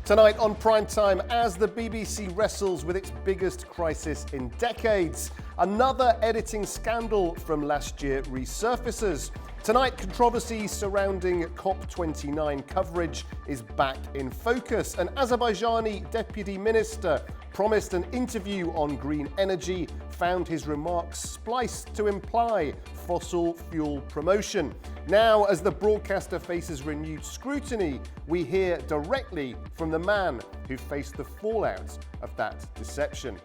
Tonight on Primetime, as the BBC wrestles with its biggest crisis in decades, another editing scandal from last year resurfaces. Tonight, controversy surrounding COP29 coverage is back in focus. An Azerbaijani deputy minister promised an interview on green energy, found his remarks spliced to imply fossil fuel promotion. Now, as the broadcaster faces renewed scrutiny, we hear directly from the man who faced the fallout of that deception.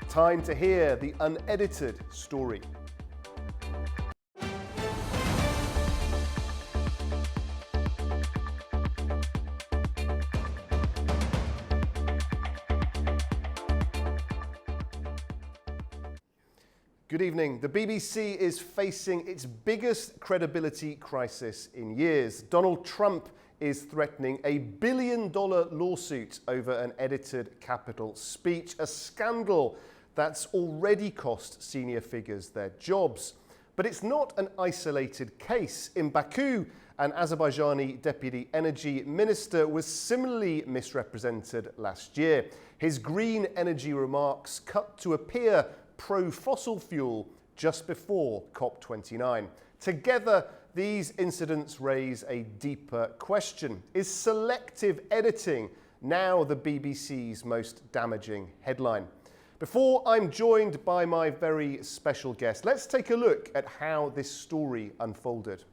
Time to hear the unedited story. Good evening. The BBC is facing its biggest credibility crisis in years. Donald Trump is threatening $1 billion lawsuit over an edited Capitol speech, a scandal that's already cost senior figures their jobs. But it's not an isolated case. In Baku, an Azerbaijani deputy energy minister was similarly misrepresented last year. His green energy remarks cut to appear pro-fossil fuel just before COP29. Together, these incidents raise a deeper question. Is selective editing now the BBC's most damaging headline? Before I'm joined by my very special guest, let's take a look at how this story unfolded.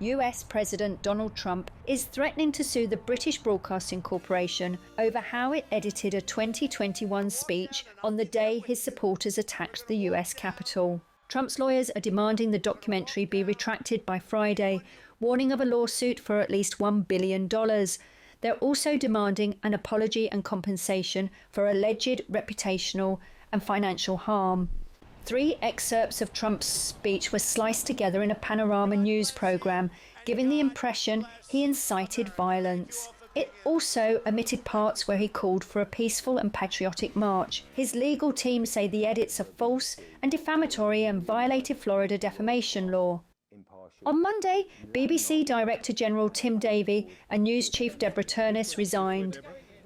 US President Donald Trump is threatening to sue the British Broadcasting Corporation over how it edited a 2021 speech on the day his supporters attacked the US Capitol. Trump's lawyers are demanding the documentary be retracted by Friday, warning of a lawsuit for at least $1 billion. They're also demanding an apology and compensation for alleged reputational and financial harm. 3 excerpts of Trump's speech were sliced together in a Panorama News programme, giving the impression he incited violence. It also omitted parts where he called for a peaceful and patriotic march. His legal team say the edits are false and defamatory and violated Florida defamation law. On Monday, BBC Director General Tim Davie and News Chief Deborah Turness resigned.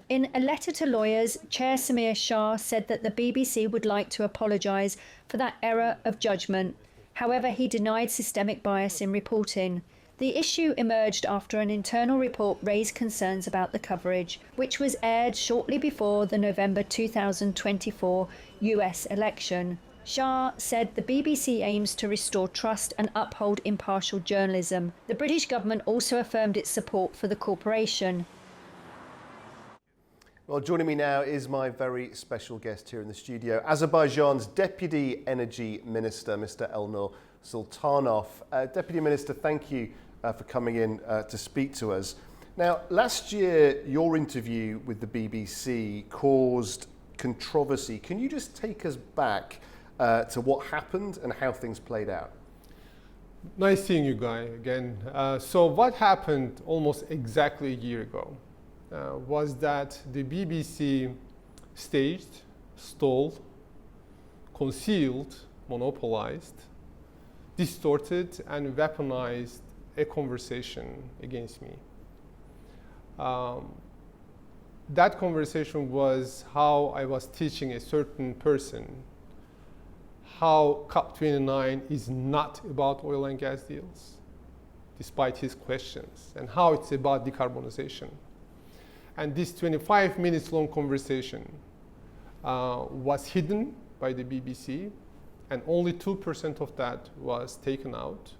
In a letter to lawyers, Chair Samir Shah said that the BBC would like to apologise for that error of judgment. However, he denied systemic bias in reporting. The issue emerged after an internal report raised concerns about the coverage, which was aired shortly before the November 2024 US election. Shah said the BBC aims to restore trust and uphold impartial journalism. The British government also affirmed its support for the corporation. Well, joining me now is my very special guest here in the studio, Azerbaijan's Deputy Energy Minister, Mr. Elnur Sultanov. Deputy Minister, thank you for coming in to speak to us. Now, last year, your interview with the BBC caused controversy. Can you just take us back to what happened and how things played out? Nice seeing you, Guy, again. So what happened almost exactly a year ago was that the BBC staged, stole, concealed, monopolized, distorted, and weaponized a conversation against me. That conversation was how I was teaching a certain person how COP29 is not about oil and gas deals, despite his questions, and how it's about decarbonization. And this 25 minutes long conversation was hidden by the BBC, and only 2% of that was taken out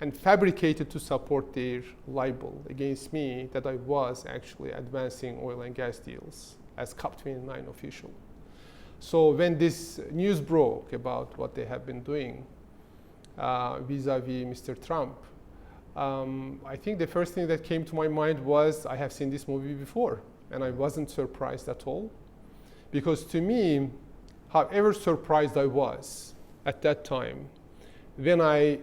and fabricated to support their libel against me that I was actually advancing oil and gas deals as COP29 official. So when this news broke about what they have been doing vis-a-vis Mr. Trump, I think the first thing that came to my mind was I have seen this movie before, and I wasn't surprised at all. Because to me, however surprised I was at that time, when I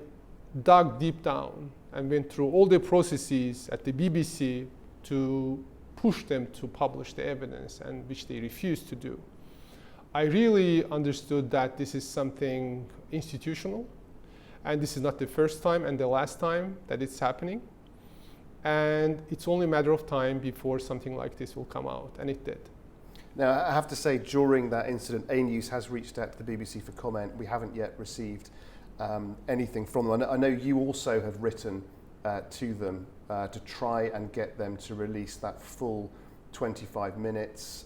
dug deep down and went through all the processes at the BBC to push them to publish the evidence, and which they refused to do, I really understood that this is something institutional, and this is not the first time and the last time that it's happening. and it's only a matter of time before something like this will come out, and it did. Now, I have to say, during that incident, AnewZ has reached out to the BBC for comment. We haven't yet received anything from them. I know you also have written to them to try and get them to release that full 25 minutes.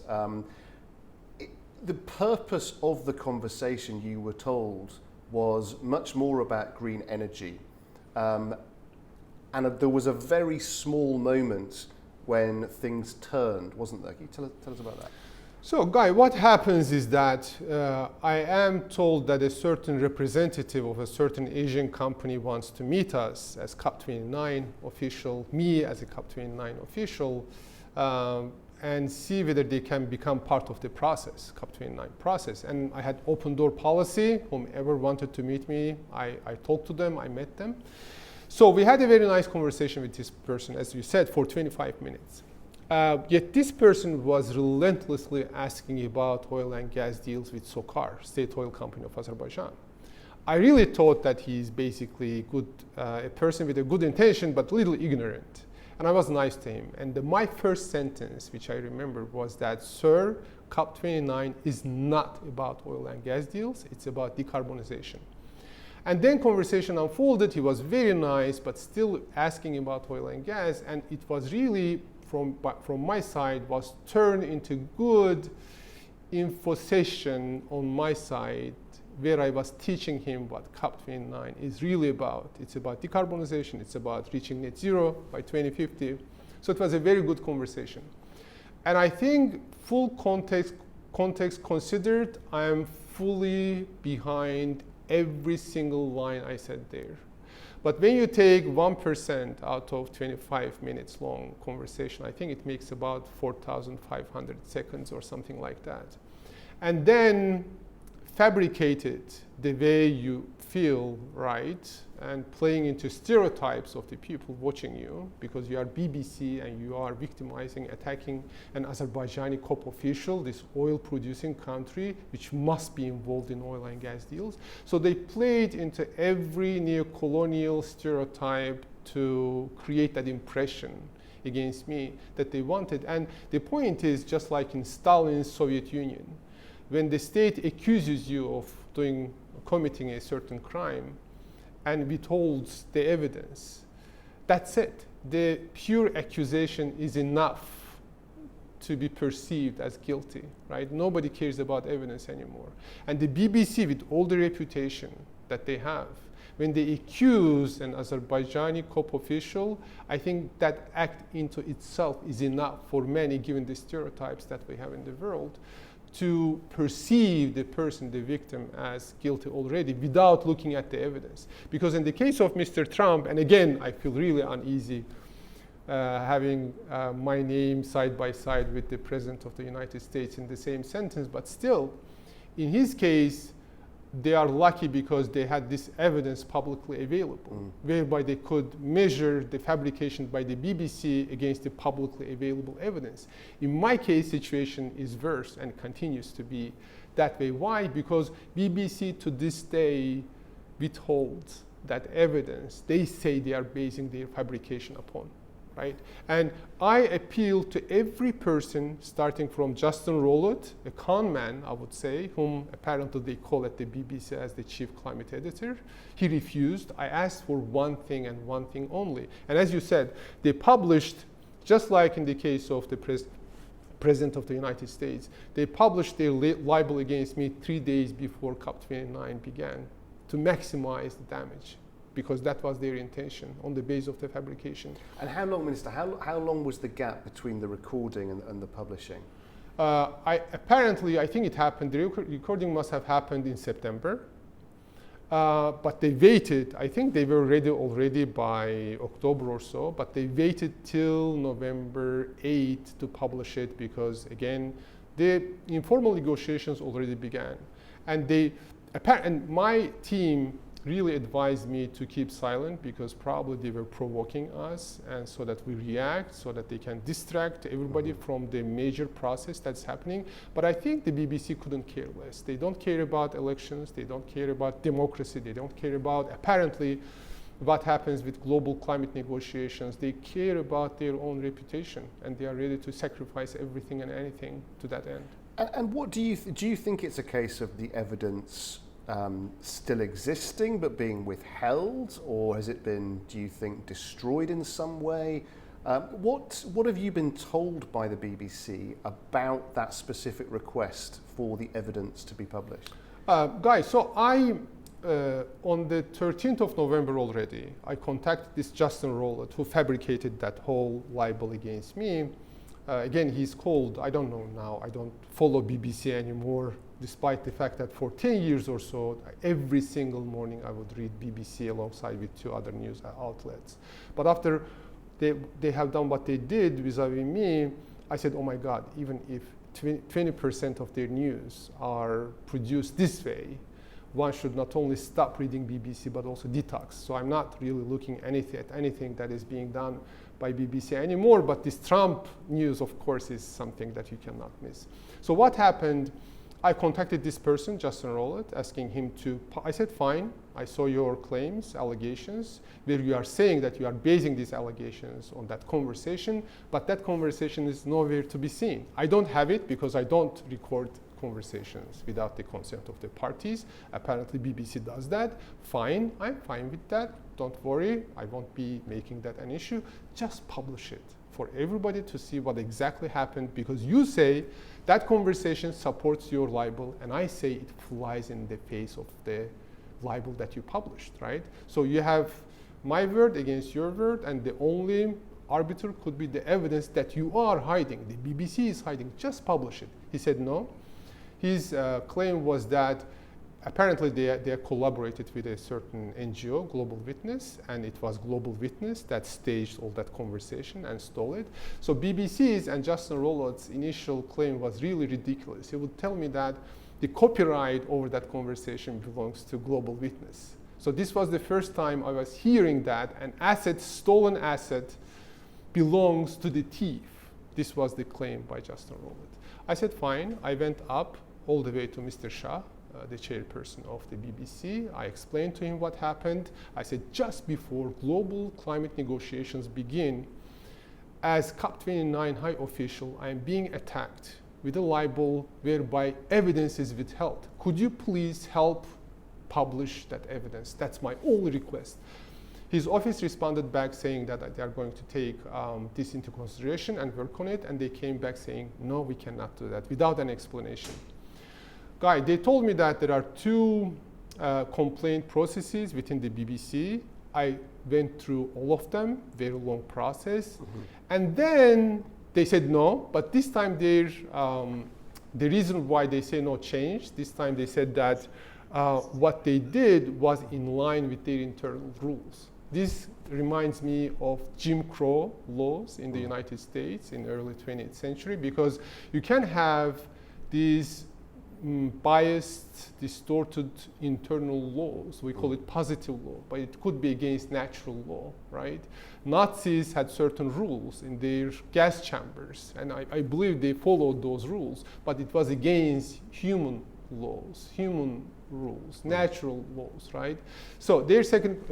The purpose of the conversation, you were told, was much more about green energy. And there was a very small moment when things turned, wasn't there? Can you tell us about that? So, Guy, what happens is that I am told that a certain representative of a certain Asian company wants to meet us as COP29 official, me as a COP29 official, and see whether they can become part of the process, COP29 process. And I had open door policy. Whomever wanted to meet me, I talked to them, I met them. So we had a very nice conversation with this person, as you said, for 25 minutes. Yet this person was relentlessly asking about oil and gas deals with SOCAR, State Oil Company of Azerbaijan. I really thought that he's basically a person with a good intention, but a little ignorant. And I was nice to him. And my first sentence, which I remember, was that, sir, COP29 is not about oil and gas deals, it's about decarbonization. And then conversation unfolded. He was very nice, but still asking about oil and gas. And it was really, from my side, was turned into good info session on my side, where I was teaching him what COP29 is really about. It's about decarbonization. It's about reaching net zero by 2050. So it was a very good conversation. And I think full context considered, I am fully behind every single line I said there. But when you take 1% out of 25 minutes long conversation, I think it makes about 4,500 seconds or something like that. And then fabricate it the way you feel right, and playing into stereotypes of the people watching you, because you are BBC and you are victimizing, attacking an Azerbaijani COP official, this oil producing country, which must be involved in oil and gas deals. So they played into every neo-colonial stereotype to create that impression against me that they wanted. And the point is, just like in Stalin's Soviet Union, when the state accuses you of committing a certain crime and withholds the evidence, that's it. The pure accusation is enough to be perceived as guilty, right? Nobody cares about evidence anymore. And the BBC, with all the reputation that they have, when they accuse an Azerbaijani COP official, I think that act into itself is enough for many, given the stereotypes that we have in the world, to perceive the person, the victim, as guilty already without looking at the evidence. Because in the case of Mr. Trump, and again, I feel really uneasy having my name side by side with the President of the United States in the same sentence, but still, in his case, they are lucky because they had this evidence publicly available, whereby they could measure the fabrication by the BBC against the publicly available evidence. In my case, situation is worse and continues to be that way. Why? Because BBC to this day withholds that evidence they say they are basing their fabrication upon. Right? And I appeal to every person, starting from Justin Rowlett, a con man, I would say, whom apparently they call at the BBC as the chief climate editor. He refused. I asked for one thing and one thing only. And as you said, they published, just like in the case of the President of the United States, they published their libel against me 3 days before COP29 began to maximize the damage, because that was their intention on the base of the fabrication. And how long, Minister, how long was the gap between the recording and the publishing? Apparently, I think it happened, the recording must have happened in September, but they waited. I think they were ready already by October or so, but they waited till November 8th to publish it because, again, the informal negotiations already began. And my team really advised me to keep silent because probably they were provoking us, and so that we react, so that they can distract everybody from the major process that's happening. But I think the BBC couldn't care less. They don't care about elections, they don't care about democracy, they don't care about, apparently, what happens with global climate negotiations. They care about their own reputation, and they are ready to sacrifice everything and anything to that end. And what do you think it's a case of the evidence still existing but being withheld, or has it been, do you think, destroyed in some way? What have you been told by the BBC about that specific request for the evidence to be published? Guy, so on the 13th of November already, I contacted this Justin Rowlett, who fabricated that whole libel against me. Again, he's called, I don't know now, I don't follow BBC anymore, despite the fact that for 10 years or so, every single morning I would read BBC alongside with 2 other news outlets. But after they have done what they did vis-a-vis me, I said, oh my God, even if 20% of their news are produced this way, one should not only stop reading BBC, but also detox. So I'm not really looking at anything that is being done by BBC anymore, but this Trump news, of course, is something that you cannot miss. So what happened, I contacted this person, Justin Rowlett, asking him to, I said, fine, I saw your claims, allegations, where you are saying that you are basing these allegations on that conversation, but that conversation is nowhere to be seen. I don't have it because I don't record conversations without the consent of the parties. Apparently BBC does that. Fine, I'm fine with that. Don't worry, I won't be making that an issue. Just publish it for everybody to see what exactly happened, because you say that conversation supports your libel, and I say it flies in the face of the libel that you published, right? So you have my word against your word, and the only arbiter could be the evidence that you are hiding. The BBC is hiding. Just publish it. He said no. His claim was that apparently they collaborated with a certain NGO, Global Witness, and it was Global Witness that staged all that conversation and stole it. So BBC's and Justin Rowlett's initial claim was really ridiculous. He would tell me that the copyright over that conversation belongs to Global Witness. So this was the first time I was hearing that an asset, stolen asset, belongs to the thief. This was the claim by Justin Rowlett. I said, fine. I went up all the way to Mr. Shah, the chairperson of the BBC. I explained to him what happened. I said, just before global climate negotiations begin, as COP29 high official, I am being attacked with a libel whereby evidence is withheld. Could you please help publish that evidence? That's my only request. His office responded back saying that they are going to take this into consideration and work on it, and they came back saying, no, we cannot do that, without an explanation. Guy, they told me that there are 2 complaint processes within the BBC. I went through all of them, very long process. Mm-hmm. And then they said no, but this time the reason why they say no changed. This time they said that what they did was in line with their internal rules. This reminds me of Jim Crow laws in the United States in the early 20th century, because you can have these biased, distorted internal laws. We call it positive law, but it could be against natural law, right? Nazis had certain rules in their gas chambers, and I believe they followed those rules, but it was against human laws, human rules, natural laws, right? So their second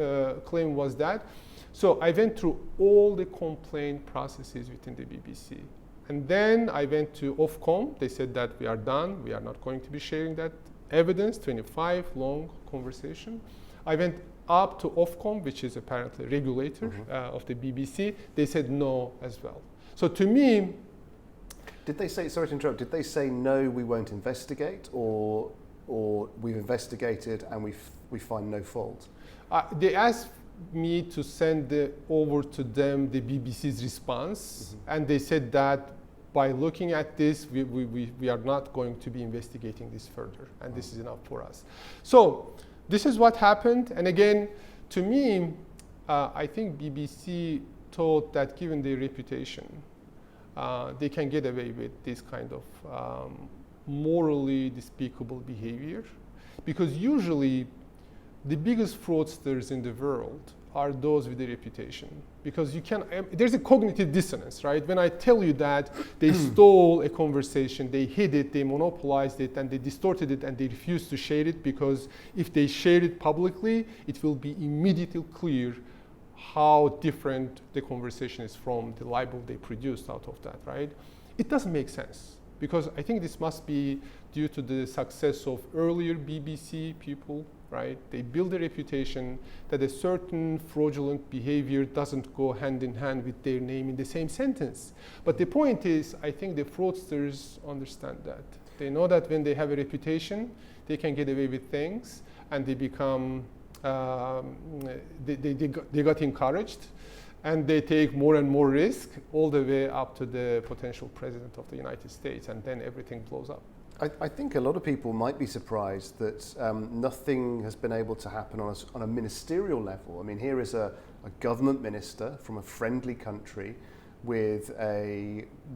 claim was that. So I went through all the complaint processes within the BBC. And then I went to Ofcom. They said that we are done. We are not going to be sharing that evidence, 25 long conversation. I went up to Ofcom, which is apparently a regulator of the BBC. They said no as well. So to me, did they say, sorry to interrupt, did they say no, we won't investigate, or we've investigated and we find no fault? They asked me to send over to them the BBC's response, and they said that by looking at this, we are not going to be investigating this further, and this is enough for us. So this is what happened, and again, to me, I think BBC thought that given their reputation, they can get away with this kind of morally despicable behavior, because usually the biggest fraudsters in the world are those with a reputation. Because you can, there's a cognitive dissonance, right? When I tell you that they stole a conversation, they hid it, they monopolized it, and they distorted it, and they refused to share it, because if they share it publicly, it will be immediately clear how different the conversation is from the libel they produced out of that, right? It doesn't make sense, because I think this must be due to the success of earlier BBC people, right? They build a reputation that a certain fraudulent behavior doesn't go hand in hand with their name in the same sentence. But the point is, I think the fraudsters understand that. They know that when they have a reputation, they can get away with things, and they become, they got encouraged, and they take more and more risk all the way up to the potential president of the United States, and then everything blows up. I think a lot of people might be surprised that nothing has been able to happen on a ministerial level. I mean, here is a government minister from a friendly country with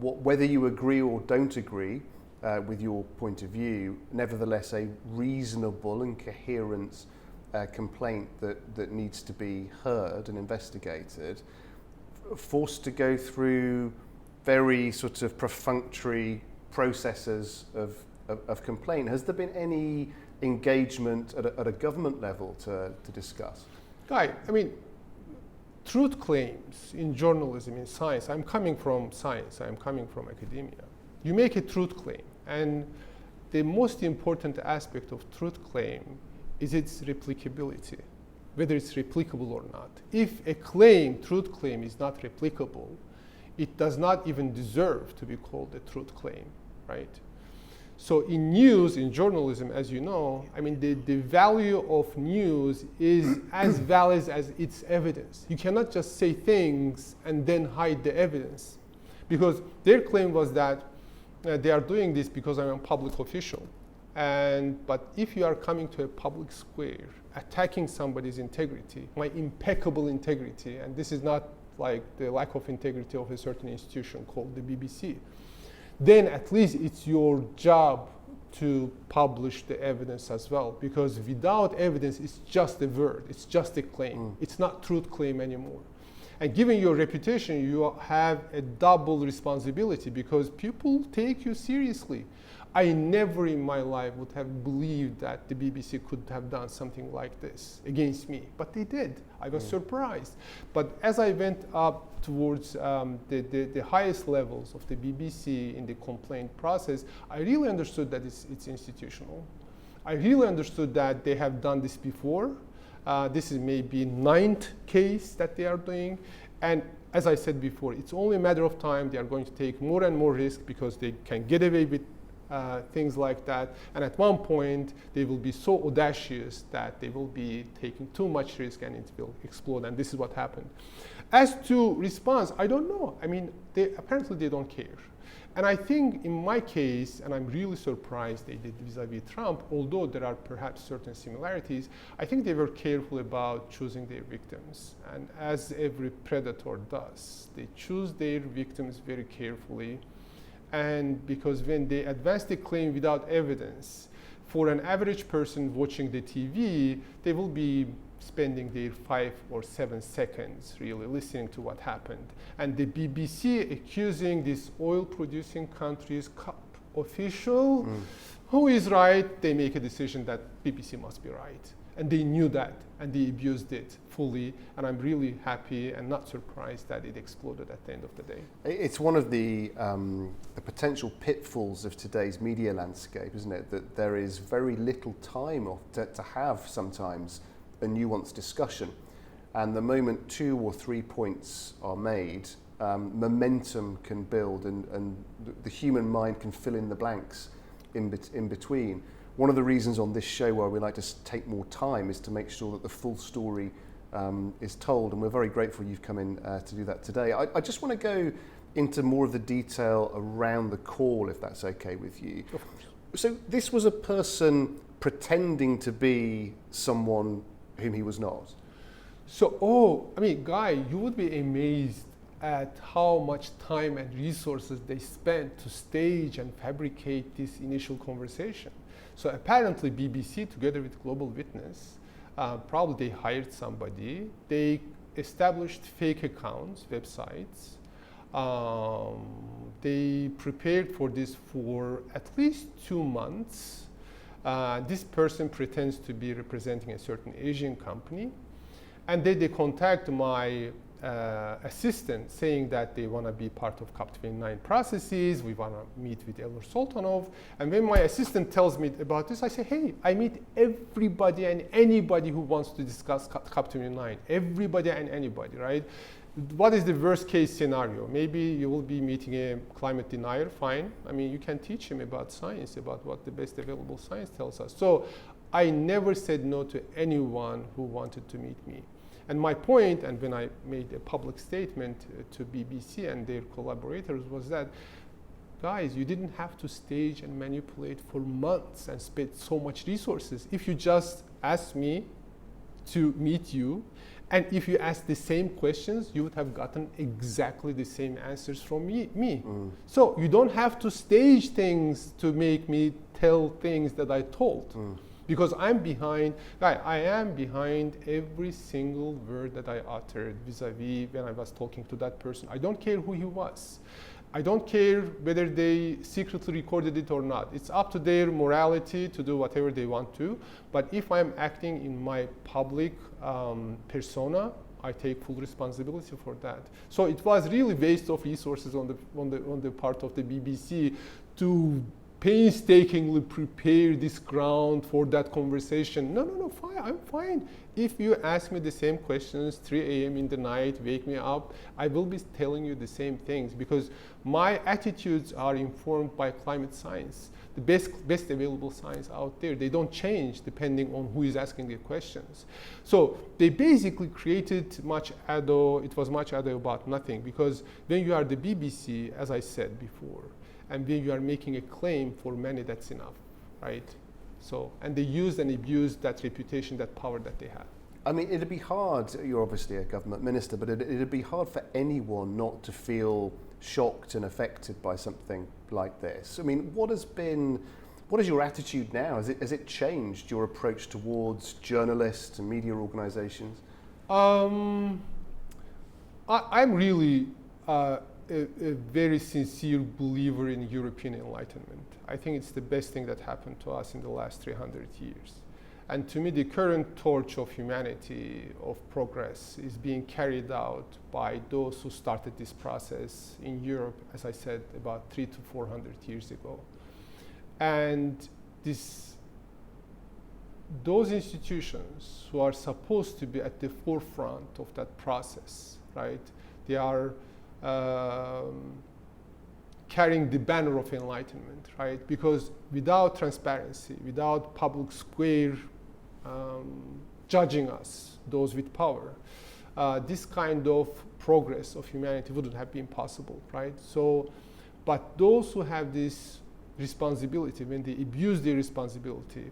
whether you agree or don't agree with your point of view, nevertheless a reasonable and coherent complaint that needs to be heard and investigated, forced to go through very sort of perfunctory processes of complaint. Has there been any engagement at a government level to discuss? Guy, I mean, truth claims in journalism, in science, I'm coming from science, I'm coming from academia. You make a truth claim, and the most important aspect of truth claim is its replicability, whether it's replicable or not. If a truth claim is not replicable, it does not even deserve to be called a truth claim, right? So in news, in journalism, as you know, I mean, the value of news is as valid as its evidence. You cannot just say things and then hide the evidence, because their claim was that they are doing this because I'm a public official. But if you are coming to a public square, attacking somebody's integrity, my impeccable integrity, and this is not like the lack of integrity of a certain institution called the BBC, then at least it's your job to publish the evidence as well, because without evidence, it's just a word, it's just a claim. It's not truth claim anymore. And given your reputation, you have a double responsibility, because people take you seriously. I never in my life would have believed that the BBC could have done something like this against me, but they did. I was surprised. But as I went up towards the highest levels of the BBC in the complaint process, I really understood that it's institutional. I really understood that they have done this before. This is maybe 9th case that they are doing. And as I said before, it's only a matter of time. They are going to take more and more risk because they can get away with things like that. And at one point, they will be so audacious that they will be taking too much risk and it will explode. And this is what happened. As to response, I don't know. I mean, apparently they don't care. And I think in my case, and I'm really surprised they did vis-a-vis Trump, although there are perhaps certain similarities, I think they were careful about choosing their victims. And as every predator does, they choose their victims very carefully. And because when they advance the claim without evidence, for an average person watching the TV, they will be spending their 5 or 7 seconds really listening to what happened. And the BBC accusing this oil-producing country's top official, who is right, they make a decision that BBC must be right. And they knew that, and they abused it fully. And I'm really happy and not surprised that it exploded at the end of the day. It's one of the potential pitfalls of today's media landscape, isn't it? That there is very little time to have sometimes a nuanced discussion. And the moment 2 or 3 points are made, momentum can build and the human mind can fill in the blanks in between. One of the reasons on this show why we like to take more time is to make sure that the full story is told, and we're very grateful you've come in to do that today. I just want to go into more of the detail around the call, if that's okay with you. Of course. So this was a person pretending to be someone whom he was not. So, I mean, Guy, you would be amazed at how much time and resources they spent to stage and fabricate this initial conversation. So apparently BBC, together with Global Witness, probably they hired somebody. They established fake accounts, websites. They prepared for this for at least 2 months. This person pretends to be representing a certain Asian company, and then they contact my assistant saying that they want to be part of COP29 processes, we want to meet with Elnur Sultanov. And when my assistant tells me about this, I say, hey, I meet everybody and anybody who wants to discuss COP29, everybody and anybody, right? What is the worst case scenario? Maybe you will be meeting a climate denier, fine. I mean, you can teach him about science, about what the best available science tells us. So I never said no to anyone who wanted to meet me. And my point, and when I made a public statement to BBC and their collaborators, was that, guys, you didn't have to stage and manipulate for months and spend so much resources. If you just asked me to meet you, and if you asked the same questions, you would have gotten exactly the same answers from me. So you don't have to stage things to make me tell things that I told. Because I'm behind, I am behind every single word that I uttered vis-a-vis when I was talking to that person. I don't care who he was. I don't care whether they secretly recorded it or not. It's up to their morality to do whatever they want to. But if I'm acting in my public persona, I take full responsibility for that. So it was really waste of resources on the part of the BBC to painstakingly prepare this ground for that conversation. No, fine, I'm fine. If you ask me the same questions, 3 a.m. in the night, wake me up, I will be telling you the same things because my attitudes are informed by climate science, the best available science out there. They don't change depending on who is asking the questions. So they basically created much ado. It was much ado about nothing because when you are the BBC, as I said before, and when you are making a claim for many, that's enough, right? So, and they used and abused that reputation, that power that they have. I mean, it'd be hard, you're obviously a government minister, but it'd be hard for anyone not to feel shocked and affected by something like this. I mean, what is your attitude now? Has it changed, your approach towards journalists and media organizations? I'm really a very sincere believer in European enlightenment. I think it's the best thing that happened to us in the last 300 years. And to me, the current torch of humanity, of progress, is being carried out by those who started this process in Europe, as I said, about 300 to 400 years ago. And those institutions who are supposed to be at the forefront of that process, right? They are carrying the banner of enlightenment, right? Because without transparency, without public square judging us, those with power, this kind of progress of humanity wouldn't have been possible, right? So, but those who have this responsibility, when they abuse their responsibility,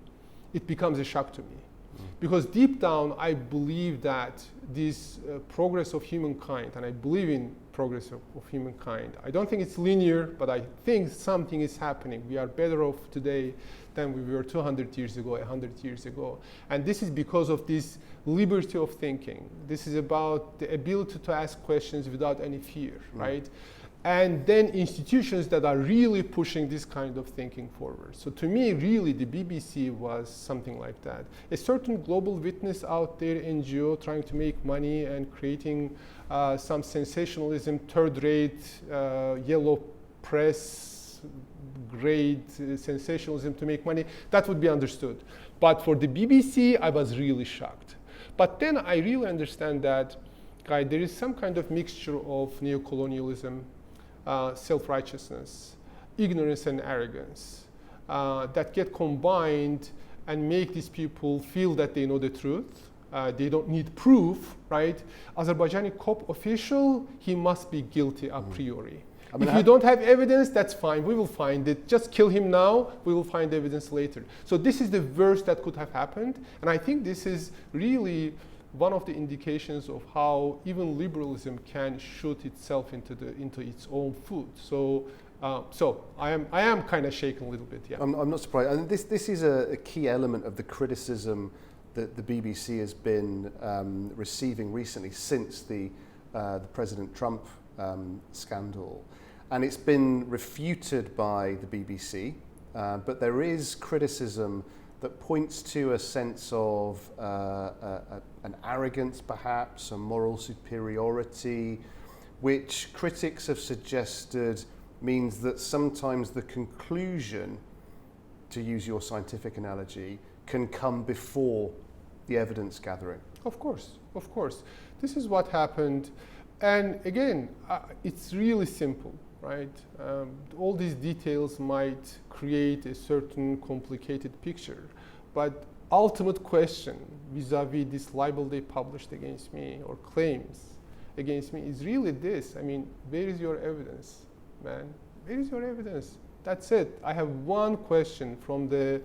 it becomes a shock to me. Because deep down, I believe that this progress of humankind, and I believe in progress of humankind, I don't think it's linear, but I think something is happening. We are better off today than we were 200 years ago, 100 years ago. And this is because of this liberty of thinking. This is about the ability to ask questions without any fear, right? And then institutions that are really pushing this kind of thinking forward. So to me, really, the BBC was something like that. A certain global witness out there, NGO, trying to make money and creating some sensationalism, third-rate, yellow press, grade sensationalism to make money, that would be understood. But for the BBC, I was really shocked. But then I really understand that, Guy, there is some kind of mixture of neocolonialism, self-righteousness, ignorance and arrogance that get combined and make these people feel that they know the truth. They don't need proof, right? Azerbaijani COP official, he must be guilty a priori. I mean, if you don't have evidence, that's fine. We will find it. Just kill him now. We will find evidence later. So this is the worst that could have happened. And I think this is really one of the indications of how even liberalism can shoot itself into its own foot. So, I am kind of shaken a little bit. Yeah. I'm not surprised. And this is a key element of the criticism that the BBC has been receiving recently since the President Trump scandal. And it's been refuted by the BBC, but there is criticism that points to a sense of an arrogance, perhaps, a moral superiority, which critics have suggested means that sometimes the conclusion, to use your scientific analogy, can come before the evidence gathering. Of course, of course. This is what happened. And again, it's really simple, right? All these details might create a certain complicated picture, but ultimate question vis-a-vis this libel they published against me or claims against me is really this. I mean, where is your evidence, man? Where is your evidence? That's it. I have one question from the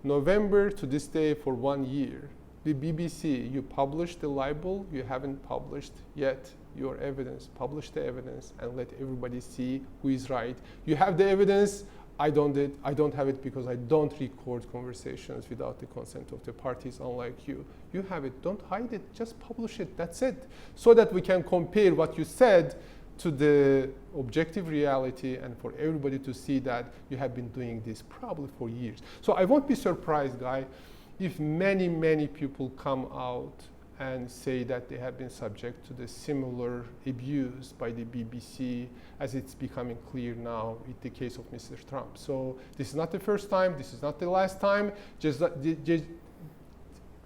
November to this day for 1 year. The BBC, you published the libel, you haven't published yet your evidence. Publish the evidence and let everybody see who is right. You have the evidence, I don't have it because I don't record conversations without the consent of the parties, unlike you. You have it, don't hide it, just publish it, that's it. So that we can compare what you said to the objective reality and for everybody to see that you have been doing this probably for years. So I won't be surprised, Guy, if many, many people come out and say that they have been subject to the similar abuse by the BBC, as it's becoming clear now in the case of Mr. Trump. So this is not the first time, this is not the last time, just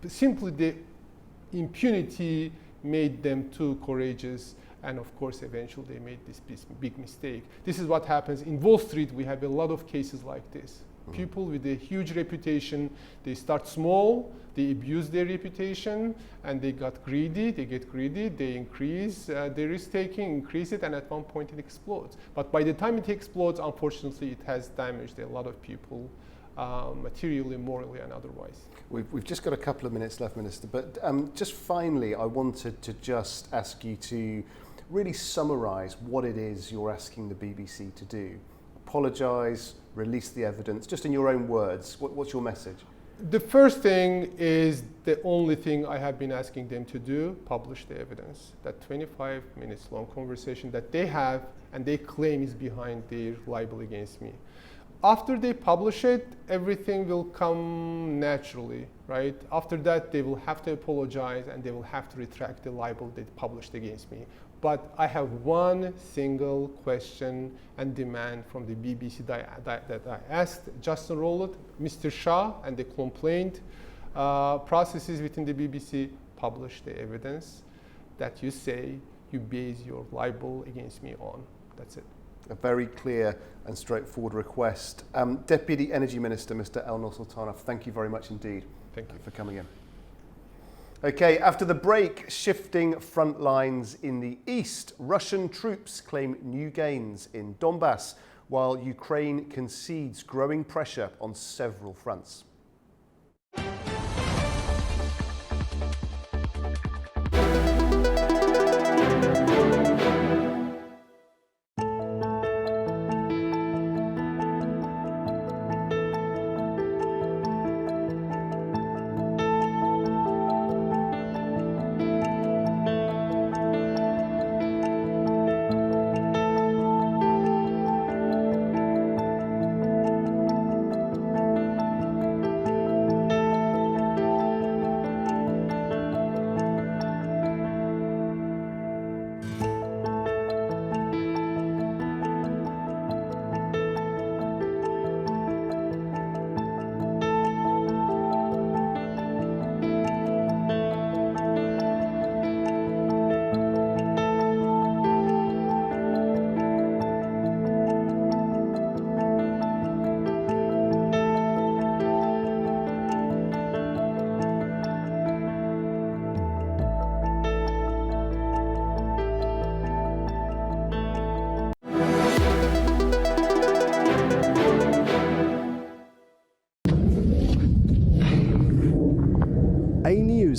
simply the impunity made them too courageous, and of course eventually they made this big mistake. This is what happens in Wall Street. We have a lot of cases like this. People with a huge reputation, they start small, they abuse their reputation, and they get greedy, they increase their risk-taking, increase it, and at one point it explodes. But by the time it explodes, unfortunately, it has damaged a lot of people, materially, morally, and otherwise. We've just got a couple of minutes left, Minister, but just finally, I wanted to just ask you to really summarise what it is you're asking the BBC to do. Apologise, release the evidence, just in your own words. What's your message? The first thing is the only thing I have been asking them to do, publish the evidence. That 25 minutes long conversation that they have and they claim is behind their libel against me. After they publish it, everything will come naturally, right? After that, they will have to apologize and they will have to retract the libel they published against me. But I have one single question and demand from the BBC that I asked Justin Rowland, Mr. Shah, and the complaint processes within the BBC, publish the evidence that you say you base your libel against me on. That's it. A very clear and straightforward request. Deputy Energy Minister, Mr. Elnur Sultanov, thank you very much indeed. Thank you for coming in. Okay, after the break, shifting front lines in the east. Russian troops claim new gains in Donbass, while Ukraine concedes growing pressure on several fronts.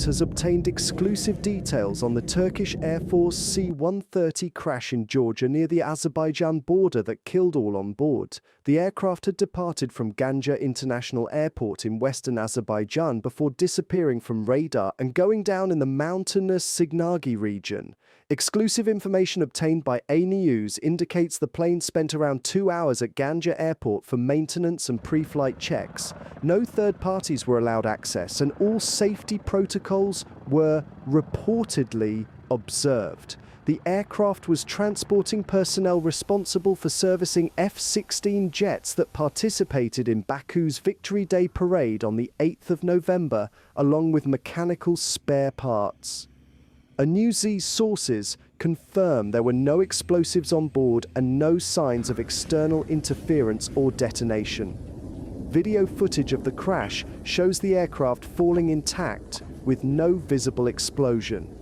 has obtained exclusive details on the Turkish Air Force C-130 crash in Georgia near the Azerbaijan border that killed all on board. The aircraft had departed from Ganja International Airport in western Azerbaijan before disappearing from radar and going down in the mountainous Signagi region. Exclusive information obtained by AnewZ indicates the plane spent around 2 hours at Ganja Airport for maintenance and pre-flight checks. No third parties were allowed access, and all safety protocols were reportedly observed. The aircraft was transporting personnel responsible for servicing F-16 jets that participated in Baku's Victory Day parade on the 8th of November, along with mechanical spare parts. AnewZ sources confirm there were no explosives on board and no signs of external interference or detonation. Video footage of the crash shows the aircraft falling intact with no visible explosion.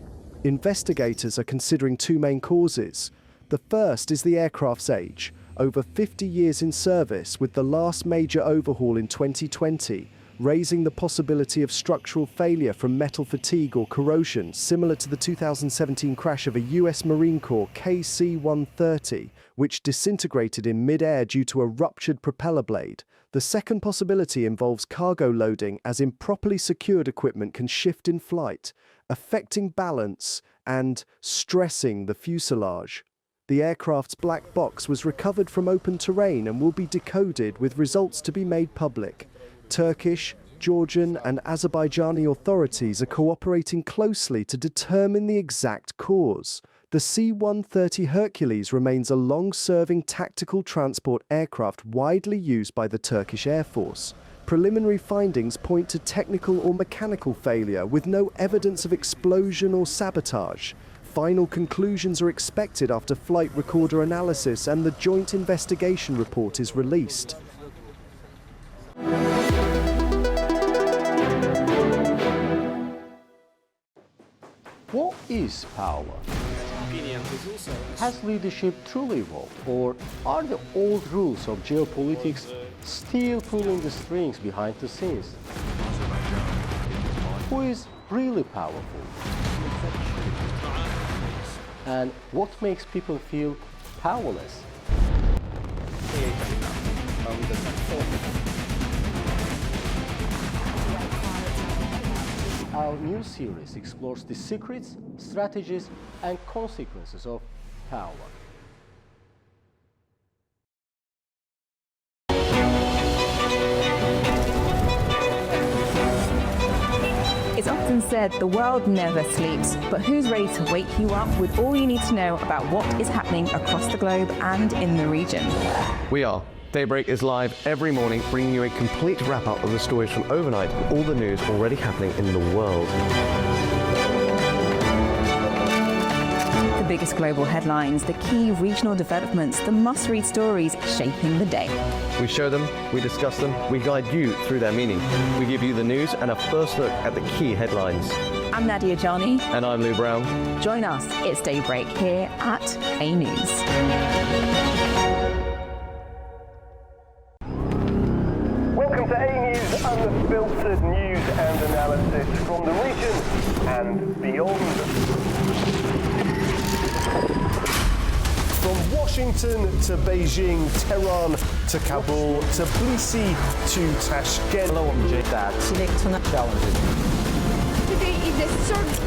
Investigators are considering two main causes. The first is the aircraft's age, over 50 years in service, with the last major overhaul in 2020, raising the possibility of structural failure from metal fatigue or corrosion, similar to the 2017 crash of a US Marine Corps KC-130, which disintegrated in mid-air due to a ruptured propeller blade. The second possibility involves cargo loading, as improperly secured equipment can shift in flight, affecting balance and stressing the fuselage. The aircraft's black box was recovered from open terrain and will be decoded, with results to be made public. Turkish, Georgian and Azerbaijani authorities are cooperating closely to determine the exact cause. The C-130 Hercules remains a long-serving tactical transport aircraft widely used by the Turkish Air Force. Preliminary findings point to technical or mechanical failure with no evidence of explosion or sabotage. Final conclusions are expected after flight recorder analysis and the joint investigation report is released. What is power? Has leadership truly evolved, or are the old rules of geopolitics still pulling the strings behind the scenes? Who is really powerful? And what makes people feel powerless? Our new series explores the secrets, strategies, and consequences of power. It's often said the world never sleeps, but who's ready to wake you up with all you need to know about what is happening across the globe and in the region? We are. Daybreak is live every morning, bringing you a complete wrap-up of the stories from overnight, with all the news already happening in the world. The biggest global headlines, the key regional developments, the must-read stories shaping the day. We show them, we discuss them, we guide you through their meaning. We give you the news and a first look at the key headlines. I'm Nadia Jani. And I'm Lou Brown. Join us, it's Daybreak here at AnewZ. Welcome to AnewZ, unfiltered news and analysis from the region and beyond. From Washington to Beijing, Tehran to Kabul, to Tbilisi to Tashkent. Hello, I'm Jay. Challenges. Today is a certain.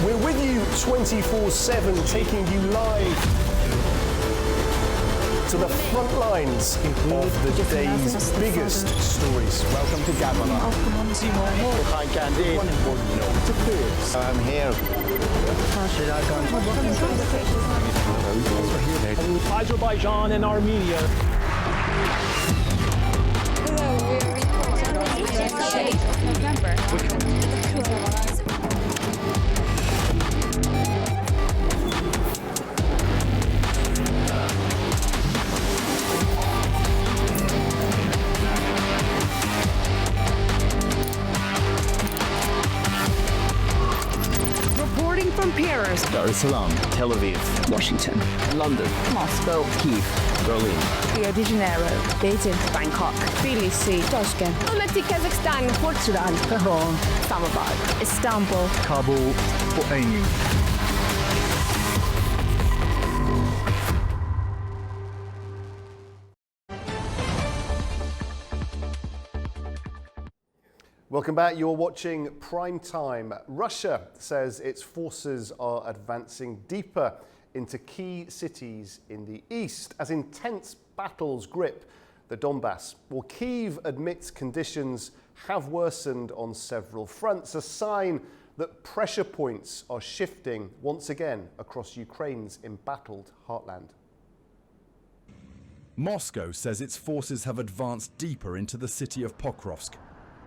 We're with you 24/7, taking you live to the front lines of the day's biggest stories. Welcome to Gabon. I'm here. Azerbaijan and Armenia. Hello, we are reporting November. Reporting from Paris, the Dar es Salaam, Tel Aviv, Washington, London, Moscow, Kyiv, Berlin, Rio de Janeiro, Beijing, Bangkok, Tbilisi, Tashkent, Almaty, Kazakhstan, Port Sudan, Tehran, Islamabad, Istanbul, Kabul for AnewZ. Welcome back. You're watching Prime Time. Russia says its forces are advancing deeper into key cities in the east as intense battles grip the Donbass. Well, Kyiv admits conditions have worsened on several fronts, a sign that pressure points are shifting once again across Ukraine's embattled heartland. Moscow says its forces have advanced deeper into the city of Pokrovsk,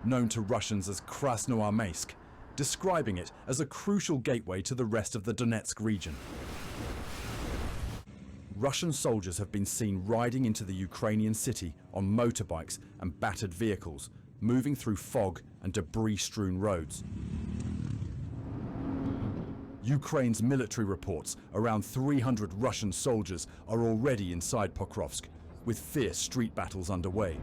known to Russians as Krasnoarmeysk, describing it as a crucial gateway to the rest of the Donetsk region. Russian soldiers have been seen riding into the Ukrainian city on motorbikes and battered vehicles, moving through fog and debris-strewn roads. Ukraine's military reports around 300 Russian soldiers are already inside Pokrovsk, with fierce street battles underway.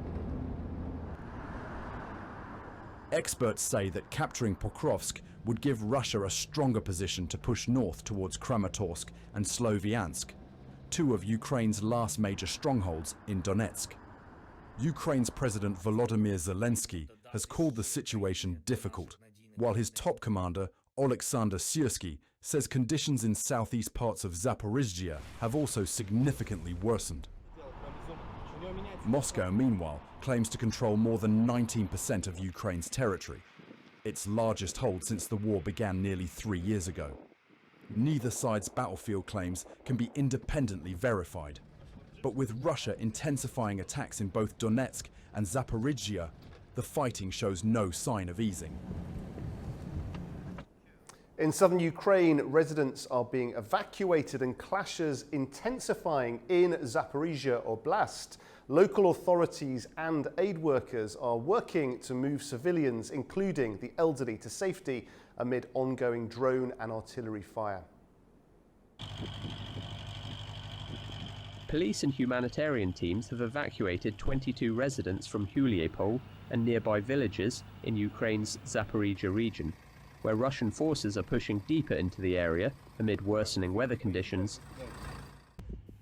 Experts say that capturing Pokrovsk would give Russia a stronger position to push north towards Kramatorsk and Sloviansk, two of Ukraine's last major strongholds in Donetsk. Ukraine's President Volodymyr Zelensky has called the situation difficult, while his top commander, Oleksandr Syrsky, says conditions in southeast parts of Zaporizhzhia have also significantly worsened. Moscow, meanwhile, claims to control more than 19% of Ukraine's territory, its largest hold since the war began nearly 3 years ago. Neither side's battlefield claims can be independently verified. But with Russia intensifying attacks in both Donetsk and Zaporizhzhia, the fighting shows no sign of easing. In southern Ukraine, residents are being evacuated and clashes intensifying in Zaporizhzhia Oblast. Local authorities and aid workers are working to move civilians, including the elderly, to safety amid ongoing drone and artillery fire. Police and humanitarian teams have evacuated 22 residents from Huliepol and nearby villages in Ukraine's Zaporizhzhia region, where Russian forces are pushing deeper into the area amid worsening weather conditions.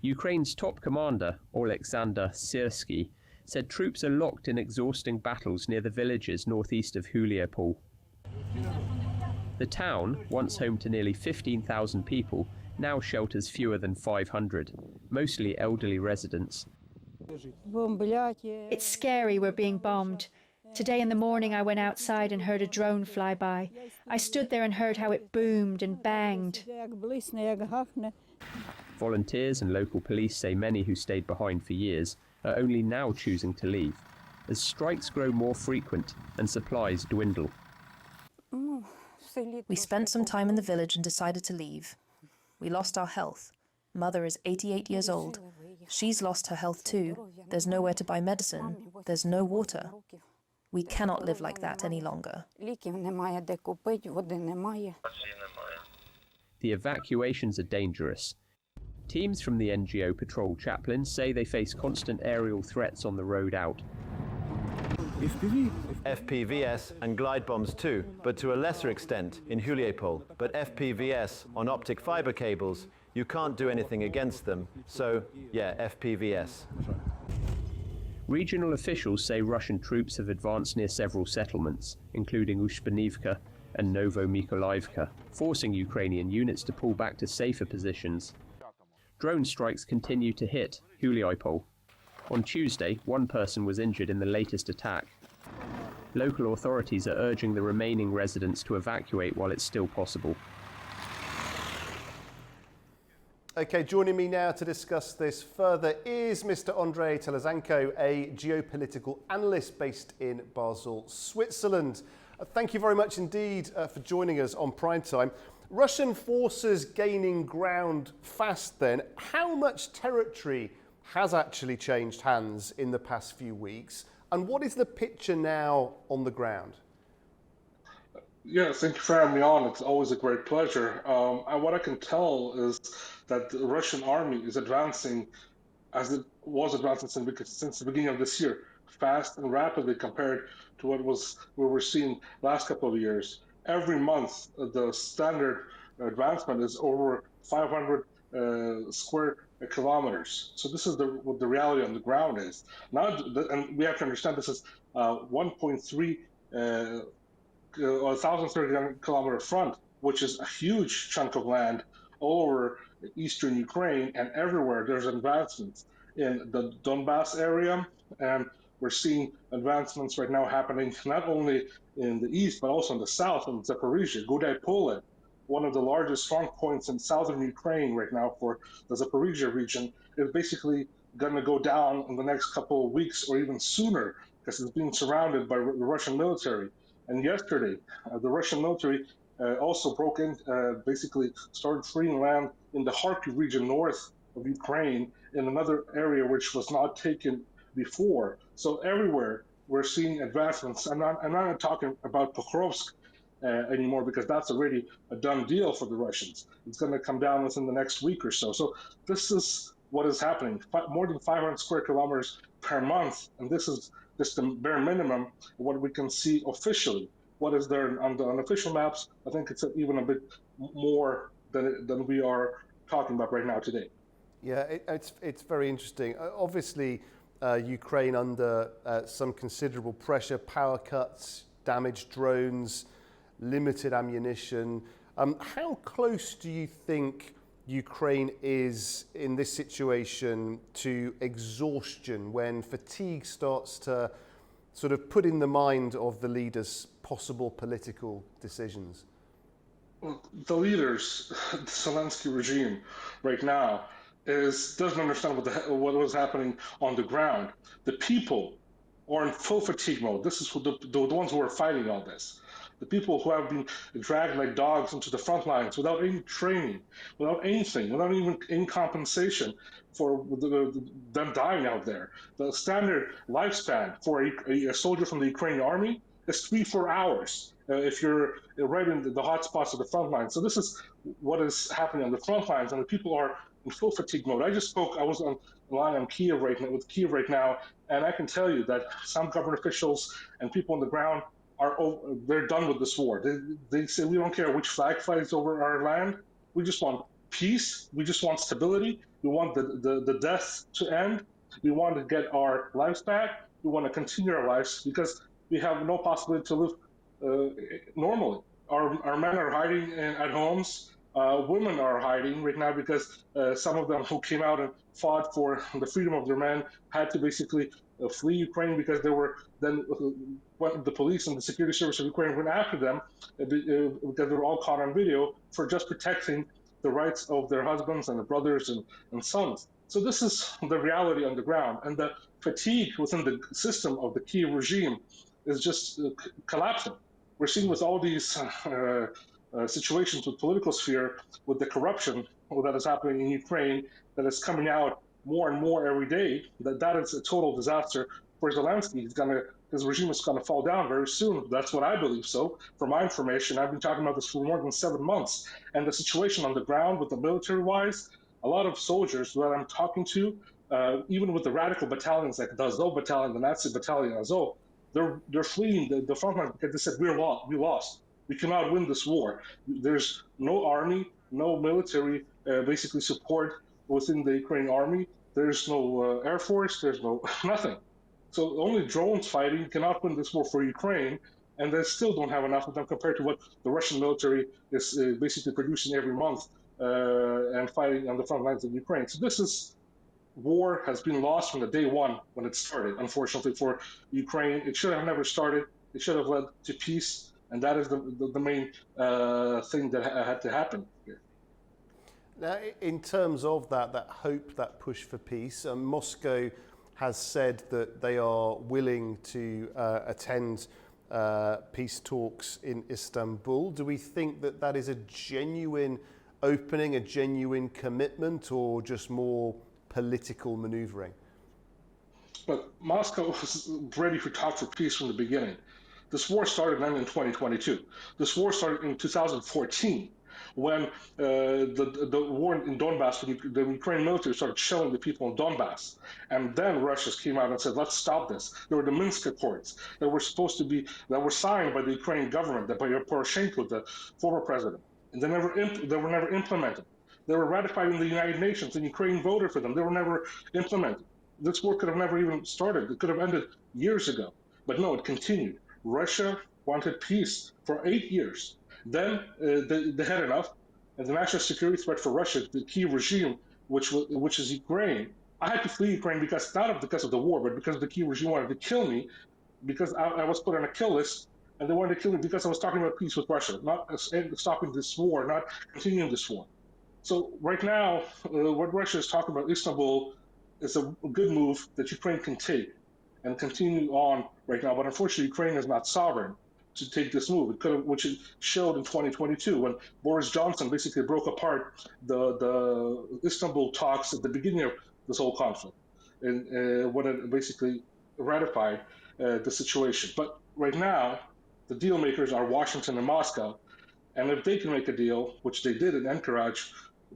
Ukraine's top commander, Oleksandr Syrsky, said troops are locked in exhausting battles near the villages northeast of Huliepol. The town, once home to nearly 15,000 people, now shelters fewer than 500, mostly elderly residents. It's scary, we're being bombed. Today in the morning I went outside and heard a drone fly by. I stood there and heard how it boomed and banged. Volunteers and local police say many who stayed behind for years are only now choosing to leave, as strikes grow more frequent and supplies dwindle. We spent some time in the village and decided to leave. We lost our health. Mother is 88 years old. She's lost her health too. There's nowhere to buy medicine. There's no water. We cannot live like that any longer. The evacuations are dangerous. Teams from the NGO patrol chaplains say they face constant aerial threats on the road out. FPVS and glide bombs too, but to a lesser extent in Huliepol. But FPVS on optic fiber cables, you can't do anything against them. So, yeah, FPVS. Regional officials say Russian troops have advanced near several settlements, including Ushpanivka and Novomykolaivka, forcing Ukrainian units to pull back to safer positions. Drone strikes continue to hit Huliepol. On Tuesday, one person was injured in the latest attack. Local authorities are urging the remaining residents to evacuate while it's still possible. Okay, joining me now to discuss this further is Mr. Andrei Telezhenko, a geopolitical analyst based in Basel, Switzerland. Thank you very much indeed for joining us on Primetime. Russian forces gaining ground fast then. How much territory has actually changed hands in the past few weeks? And what is the picture now on the ground? Yeah, thank you for having me on. It's always a great pleasure. And what I can tell is that the Russian army is advancing as it was advancing since the beginning of this year, fast and rapidly compared to we were seeing last couple of years. Every month, the standard advancement is over 500 square kilometers. So this is what the reality on the ground is. Now, and we have to understand this is 1.3 1,030 kilometer front, which is a huge chunk of land all over eastern Ukraine, and everywhere there's advancements in the Donbass area. And we're seeing advancements right now happening not only in the east, but also in the south, in Zaporizhia, Gudai Pole, one of the largest strong points in southern Ukraine right now for the Zaporizhia region, is basically going to go down in the next couple of weeks or even sooner because it's being surrounded by the Russian military. And yesterday, the Russian military also broke in, basically started freeing land in the Kharkiv region north of Ukraine, in another area which was not taken before. So everywhere we're seeing advancements. I'm not talking about Pokrovsk anymore because that's already a done deal for the Russians. It's going to come down within the next week or so. So this is what is happening. More than 500 square kilometers per month, and this is just the bare minimum of what we can see officially. What is there on the unofficial maps? I think it's even a bit more than we are talking about right now today. Yeah, it's very interesting. Obviously, Ukraine under some considerable pressure, power cuts, damaged drones, limited ammunition. How close do you think Ukraine is in this situation to exhaustion, when fatigue starts to sort of put in the mind of the leaders possible political decisions? Well, the leaders, the Zelensky regime right now, doesn't understand what was happening on the ground. The people are in full fatigue mode. This is the ones who are fighting all this. The people who have been dragged like dogs into the front lines without any training, without anything, without even any compensation for them dying out there. The standard lifespan for a soldier from the Ukrainian army is 3-4 hours if you're right in the hot spots of the front lines. So this is what is happening on the front lines, and the people are in full fatigue mode. I was on the line with Kiev right now, and I can tell you that some government officials and people on the ground they're done with this war. They say, we don't care which flag flies over our land. We just want peace. We just want stability. We want the death to end. We want to get our lives back. We want to continue our lives because we have no possibility to live normally. Our men are hiding at homes. Women are hiding right now because some of them who came out and fought for the freedom of their men had to basically flee Ukraine because they were then the police and the security service of Ukraine went after them because they were all caught on video for just protecting the rights of their husbands and their brothers and sons. So this is the reality on the ground, and the fatigue within the system of the Kiev regime is just collapsing. We're seeing with all these situations with political sphere, with the corruption that is happening in Ukraine, that is coming out more and more every day, that is a total disaster for Zelensky. His regime is going to fall down very soon. That's what I believe. So, from my information, I've been talking about this for more than 7 months. And the situation on the ground with the military-wise, a lot of soldiers that I'm talking to, even with the radical battalions like the Azov battalion, the Nazi battalion Azov, they're fleeing the front line because they said, we lost. We cannot win this war. There's no army, no military basically support within the Ukrainian army. There's no air force. There's no nothing. So only drones fighting cannot win this war for Ukraine, and they still don't have enough of them compared to what the Russian military is basically producing every month and fighting on the front lines of Ukraine. So this war has been lost from the day one when it started, unfortunately, for Ukraine. It should have never started. It should have led to peace, and that is the main thing that had to happen here. Now, in terms of that hope, that push for peace, Moscow has said that they are willing to attend peace talks in Istanbul. Do we think that is a genuine opening, a genuine commitment, or just more political maneuvering? But Moscow was ready to talk for peace from the beginning. This war started then in 2022. This war started in 2014 when the war in Donbass, when the Ukrainian military started shelling the people in Donbass. And then Russia came out and said, let's stop this. There were the Minsk Accords that were supposed to be, that were signed by the Ukrainian government, by Poroshenko, the former president. And they were never implemented. They were ratified in the United Nations, and Ukraine voted for them. They were never implemented. This war could have never even started. It could have ended years ago. But no, it continued. Russia wanted peace for 8 years. Then they had enough, and the national security threat for Russia, the key regime, which is Ukraine. I had to flee Ukraine not because of the war, but because the key regime wanted to kill me, because I was put on a kill list, and they wanted to kill me because I was talking about peace with Russia, not stopping this war, not continuing this war. So right now, what Russia is talking about, Istanbul, is a good move that Ukraine can take and continue on right now. But unfortunately, Ukraine is not sovereign to take this move. It could have, which it showed in 2022 when Boris Johnson basically broke apart the Istanbul talks at the beginning of this whole conflict, and when it basically ratified the situation. But right now, the deal makers are Washington and Moscow, and if they can make a deal, which they did in Anchorage,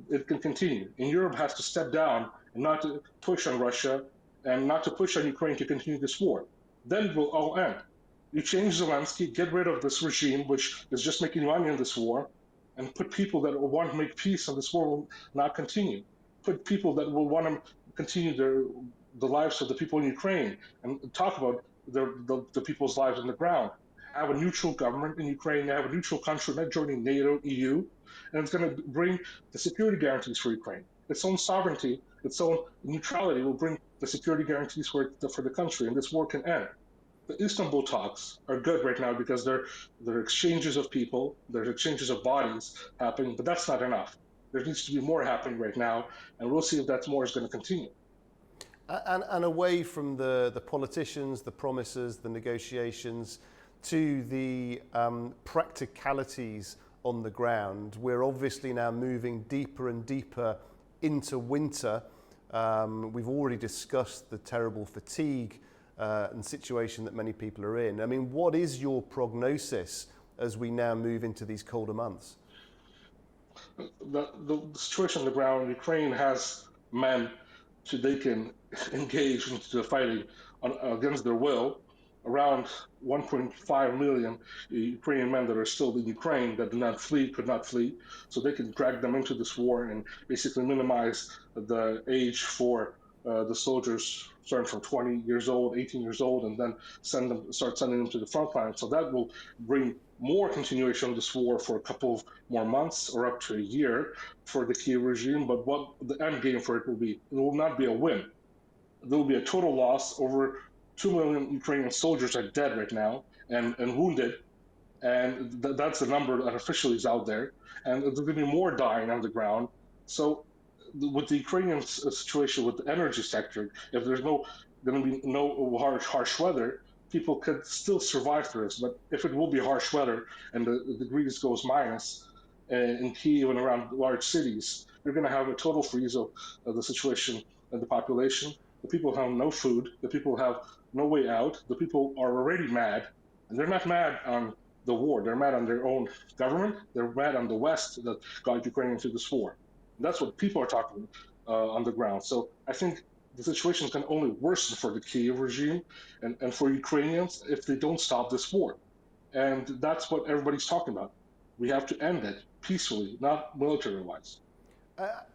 it can continue. And Europe has to step down and not to push on Russia and not to push on Ukraine to continue this war. Then it will all end. You change Zelensky, get rid of this regime, which is just making money in this war, and put people that will want to make peace, and this war will not continue. Put people that will want to continue the lives of the people in Ukraine and talk about the people's lives on the ground. Have a neutral government in Ukraine, have a neutral country not joining NATO, EU, and it's going to bring the security guarantees for Ukraine. Its own sovereignty, its own neutrality will bring the security guarantees for the country, and this war can end. The Istanbul talks are good right now because there are exchanges of people, there's exchanges of bodies happening, but that's not enough. There needs to be more happening right now, and we'll see if that more is going to continue. And away from the politicians, the promises, the negotiations, to the practicalities on the ground, we're obviously now moving deeper and deeper into winter. We've already discussed the terrible fatigue and situation that many people are in. I mean, what is your prognosis as we now move into these colder months? The situation on the ground, Ukraine has men so they can engage into the fighting against their will. Around 1.5 million Ukrainian men that are still in Ukraine that could not flee. So they can drag them into this war and basically minimize the age for the soldiers starting from 20 years old, 18 years old, and then start sending them to the front line. So that will bring more continuation of this war for a couple of more months or up to a year for the Kyiv regime. But what the end game for it will not be a win. There will be a total loss. Over 2 million Ukrainian soldiers are dead right now and wounded, and that's the number that officially is out there. And there's going to be more dying on the ground. So with the Ukrainian situation with the energy sector, if there's going to be no harsh weather, people could still survive through this. But if it will be harsh weather and the degrees goes minus in Kyiv and around large cities, you're going to have a total freeze of the situation and the population. The people have no food. The people have no way out. The people are already mad, and they're not mad on the war. They're mad on their own government. They're mad on the West that got Ukraine into this war. And that's what people are talking on the ground. So I think the situation can only worsen for the Kyiv regime and for Ukrainians if they don't stop this war. And that's what everybody's talking about. We have to end it peacefully, not military-wise.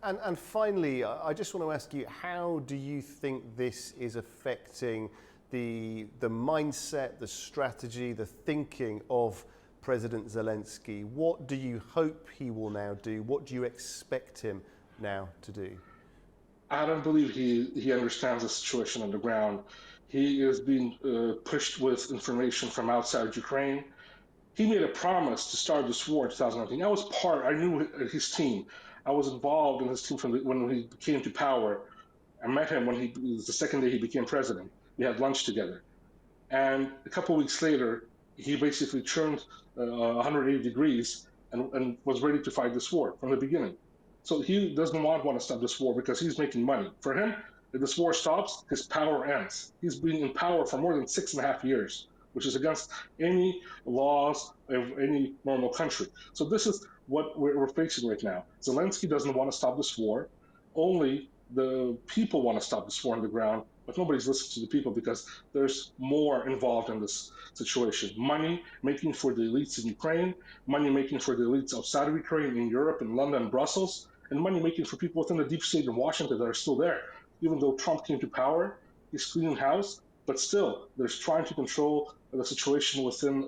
And finally, I just want to ask you, how do you think this is affecting the mindset, the strategy, the thinking of President Zelensky? What do you hope he will now do? What do you expect him now to do? I don't believe he understands the situation on the ground. He is being pushed with information from outside Ukraine. He made a promise to start this war in 2019. I knew his team. I was involved in his team when he came to power. I met him it was the second day he became president. We had lunch together. And a couple of weeks later, he basically turned 180 degrees and was ready to fight this war from the beginning. So he doesn't want to stop this war because he's making money. For him, if this war stops, his power ends. He's been in power for more than 6.5 years. which is against any laws of any normal country. So this is what we're facing right now. Zelensky doesn't want to stop this war. Only the people want to stop this war on the ground, but nobody's listening to the people because there's more involved in this situation. Money making for the elites in Ukraine, money making for the elites outside of Ukraine, in Europe, in London, Brussels, and money making for people within the deep state in Washington that are still there. Even though Trump came to power, he's cleaning house, but still, there's trying to control the situation within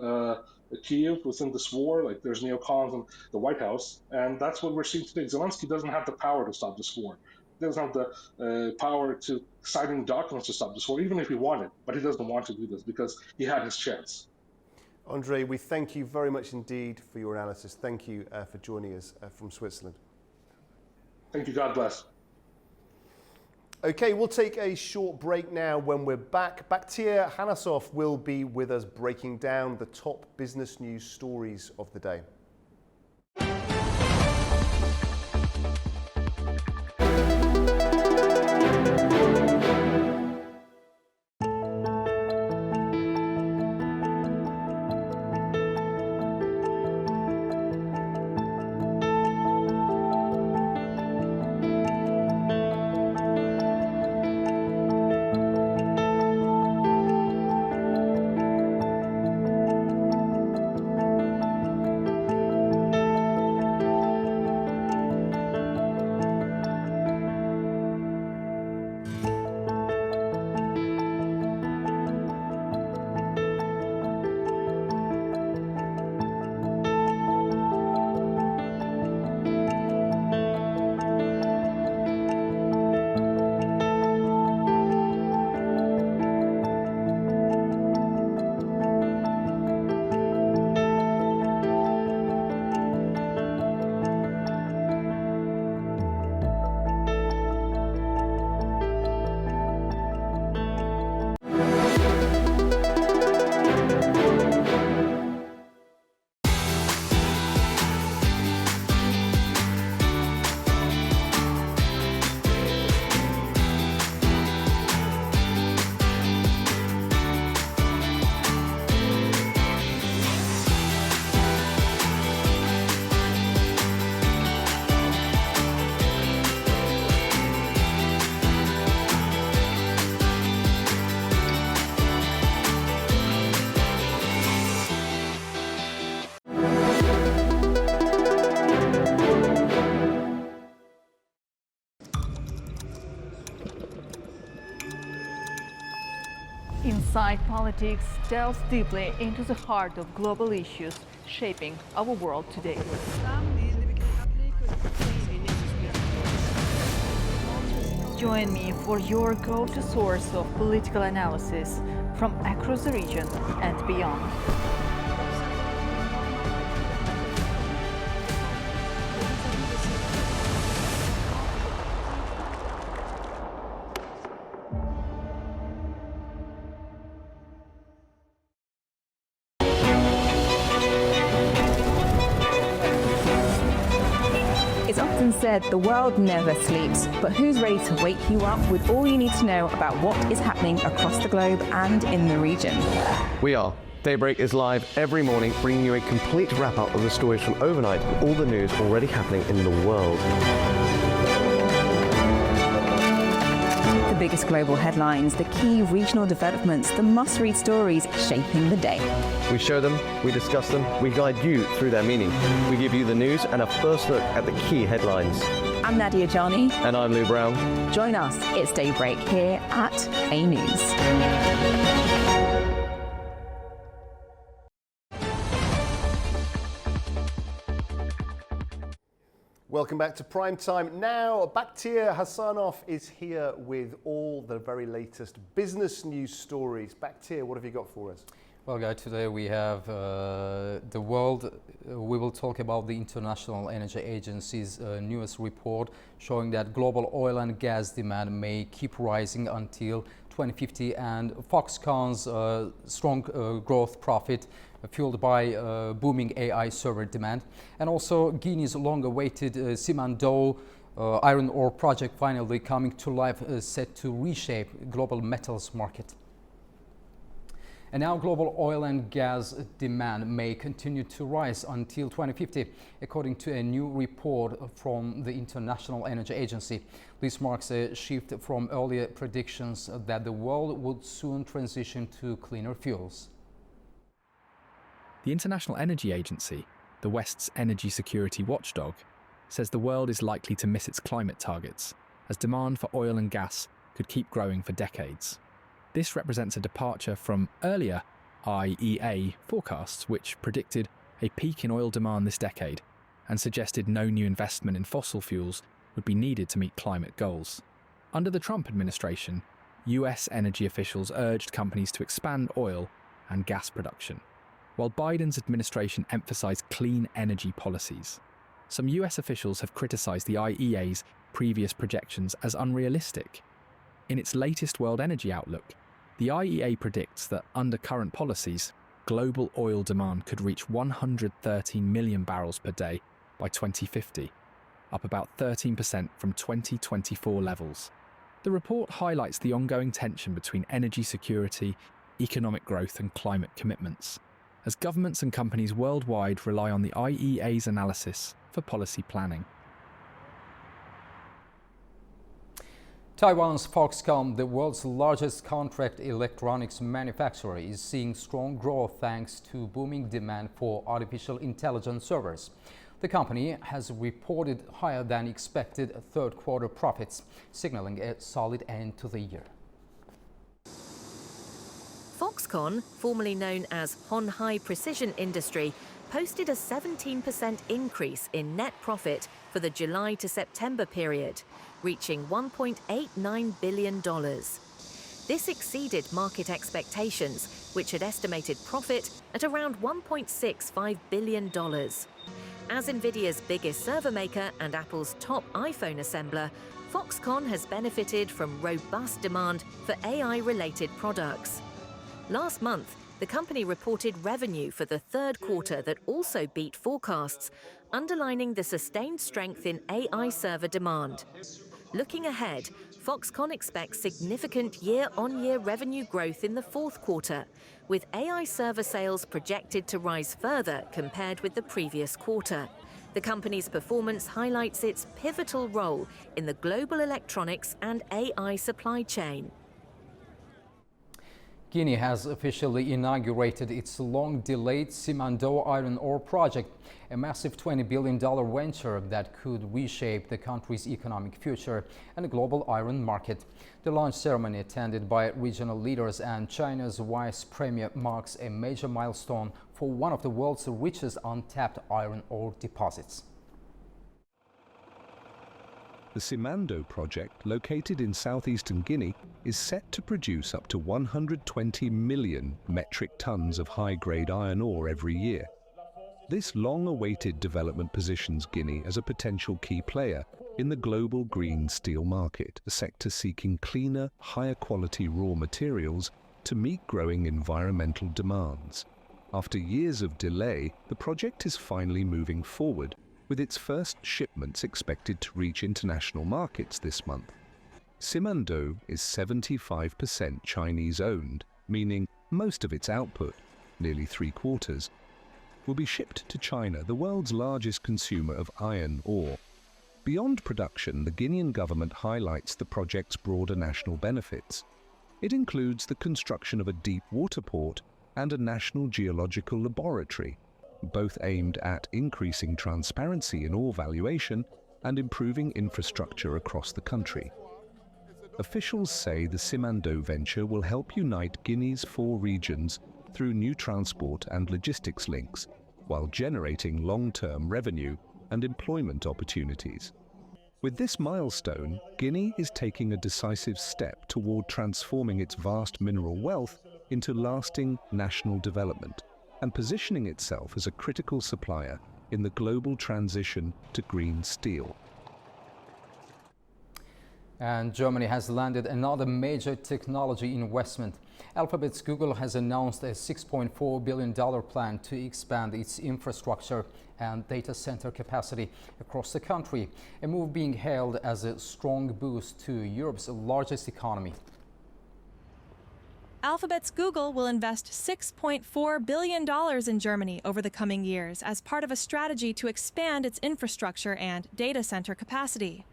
Kiev, within this war. Like there's neocons in the White House, and that's what we're seeing today. Zelensky doesn't have the power to stop this war. He doesn't have the power to signing documents to stop this war, even if he wanted, but he doesn't want to do this because he had his chance. Andre, we thank you very much indeed for your analysis. Thank you for joining us from Switzerland. Thank you. God bless. Okay, we'll take a short break now. When we're back, Bakhtiar Hanasov will be with us breaking down the top business news stories of the day. Inside Politics delves deeply into the heart of global issues shaping our world today. Join me for your go-to source of political analysis from across the region and beyond. It's often said the world never sleeps, but who's ready to wake you up with all you need to know about what is happening across the globe and in the region? We are. Daybreak is live every morning, bringing you a complete wrap-up of the stories from overnight, all the news already happening in the world. The biggest global headlines, the key regional developments, the must-read stories shaping the day. We show them, we discuss them, we guide you through their meaning. We give you the news and a first look at the key headlines. I'm Nadia Jani. And I'm Lou Brown. Join us, it's Daybreak here at AnewZ. Welcome back to Prime Time. Now, Bakhtiar Hanasov is here with all the very latest business news stories. Bakhtiar, what have you got for us? Well, Guy, today we have the world. We will talk about the International Energy Agency's newest report showing that global oil and gas demand may keep rising until 2050, and Foxconn's strong growth profit fueled by booming AI server demand, and also Guinea's long-awaited Simandou iron ore project finally coming to life, set to reshape global metals market. And now global oil and gas demand may continue to rise until 2050, according to a new report from the International Energy Agency. This marks a shift from earlier predictions that the world would soon transition to cleaner fuels. The International Energy Agency, the West's energy security watchdog, says the world is likely to miss its climate targets, as demand for oil and gas could keep growing for decades. This represents a departure from earlier IEA forecasts, which predicted a peak in oil demand this decade and suggested no new investment in fossil fuels would be needed to meet climate goals. Under the Trump administration, US energy officials urged companies to expand oil and gas production, while Biden's administration emphasized clean energy policies. Some US officials have criticized the IEA's previous projections as unrealistic. In its latest World Energy Outlook, the IEA predicts that under current policies, global oil demand could reach 113 million barrels per day by 2050, up about 13% from 2024 levels. The report highlights the ongoing tension between energy security, economic growth and climate commitments, as governments and companies worldwide rely on the IEA's analysis for policy planning. Taiwan's Foxconn, the world's largest contract electronics manufacturer, is seeing strong growth thanks to booming demand for artificial intelligence servers. The company has reported higher than expected third-quarter profits, signaling a solid end to the year. Foxconn, formerly known as Hon Hai Precision Industry, posted a 17% increase in net profit for the July to September period, reaching $1.89 billion. This exceeded market expectations, which had estimated profit at around $1.65 billion. As NVIDIA's biggest server maker and Apple's top iPhone assembler, Foxconn has benefited from robust demand for AI-related products. Last month, the company reported revenue for the third quarter that also beat forecasts, underlining the sustained strength in AI server demand. Looking ahead, Foxconn expects significant year-on-year revenue growth in the fourth quarter, with AI server sales projected to rise further compared with the previous quarter. The company's performance highlights its pivotal role in the global electronics and AI supply chain. Guinea has officially inaugurated its long-delayed Simandou iron ore project, a massive $20 billion venture that could reshape the country's economic future and the global iron market. The launch ceremony, attended by regional leaders and China's vice premier, marks a major milestone for one of the world's richest untapped iron ore deposits. The Simandou project, located in southeastern Guinea, is set to produce up to 120 million metric tons of high-grade iron ore every year. This long-awaited development positions Guinea as a potential key player in the global green steel market, a sector seeking cleaner, higher-quality raw materials to meet growing environmental demands. After years of delay, the project is finally moving forward, with its first shipments expected to reach international markets this month. Simandou is 75% Chinese-owned, meaning most of its output, nearly three-quarters, will be shipped to China, the world's largest consumer of iron ore. Beyond production, the Guinean government highlights the project's broader national benefits. It includes the construction of a deep water port and a national geological laboratory, both aimed at increasing transparency in ore valuation and improving infrastructure across the country. Officials say the Simandou venture will help unite Guinea's 4 regions through new transport and logistics links, while generating long-term revenue and employment opportunities. With this milestone, Guinea is taking a decisive step toward transforming its vast mineral wealth into lasting national development, and positioning itself as a critical supplier in the global transition to green steel. And Germany has landed another major technology investment. Alphabet's Google has announced a $6.4 billion plan to expand its infrastructure and data center capacity across the country, a move being hailed as a strong boost to Europe's largest economy. Alphabet's Google will invest $6.4 billion in Germany over the coming years as part of a strategy to expand its infrastructure and data center capacity.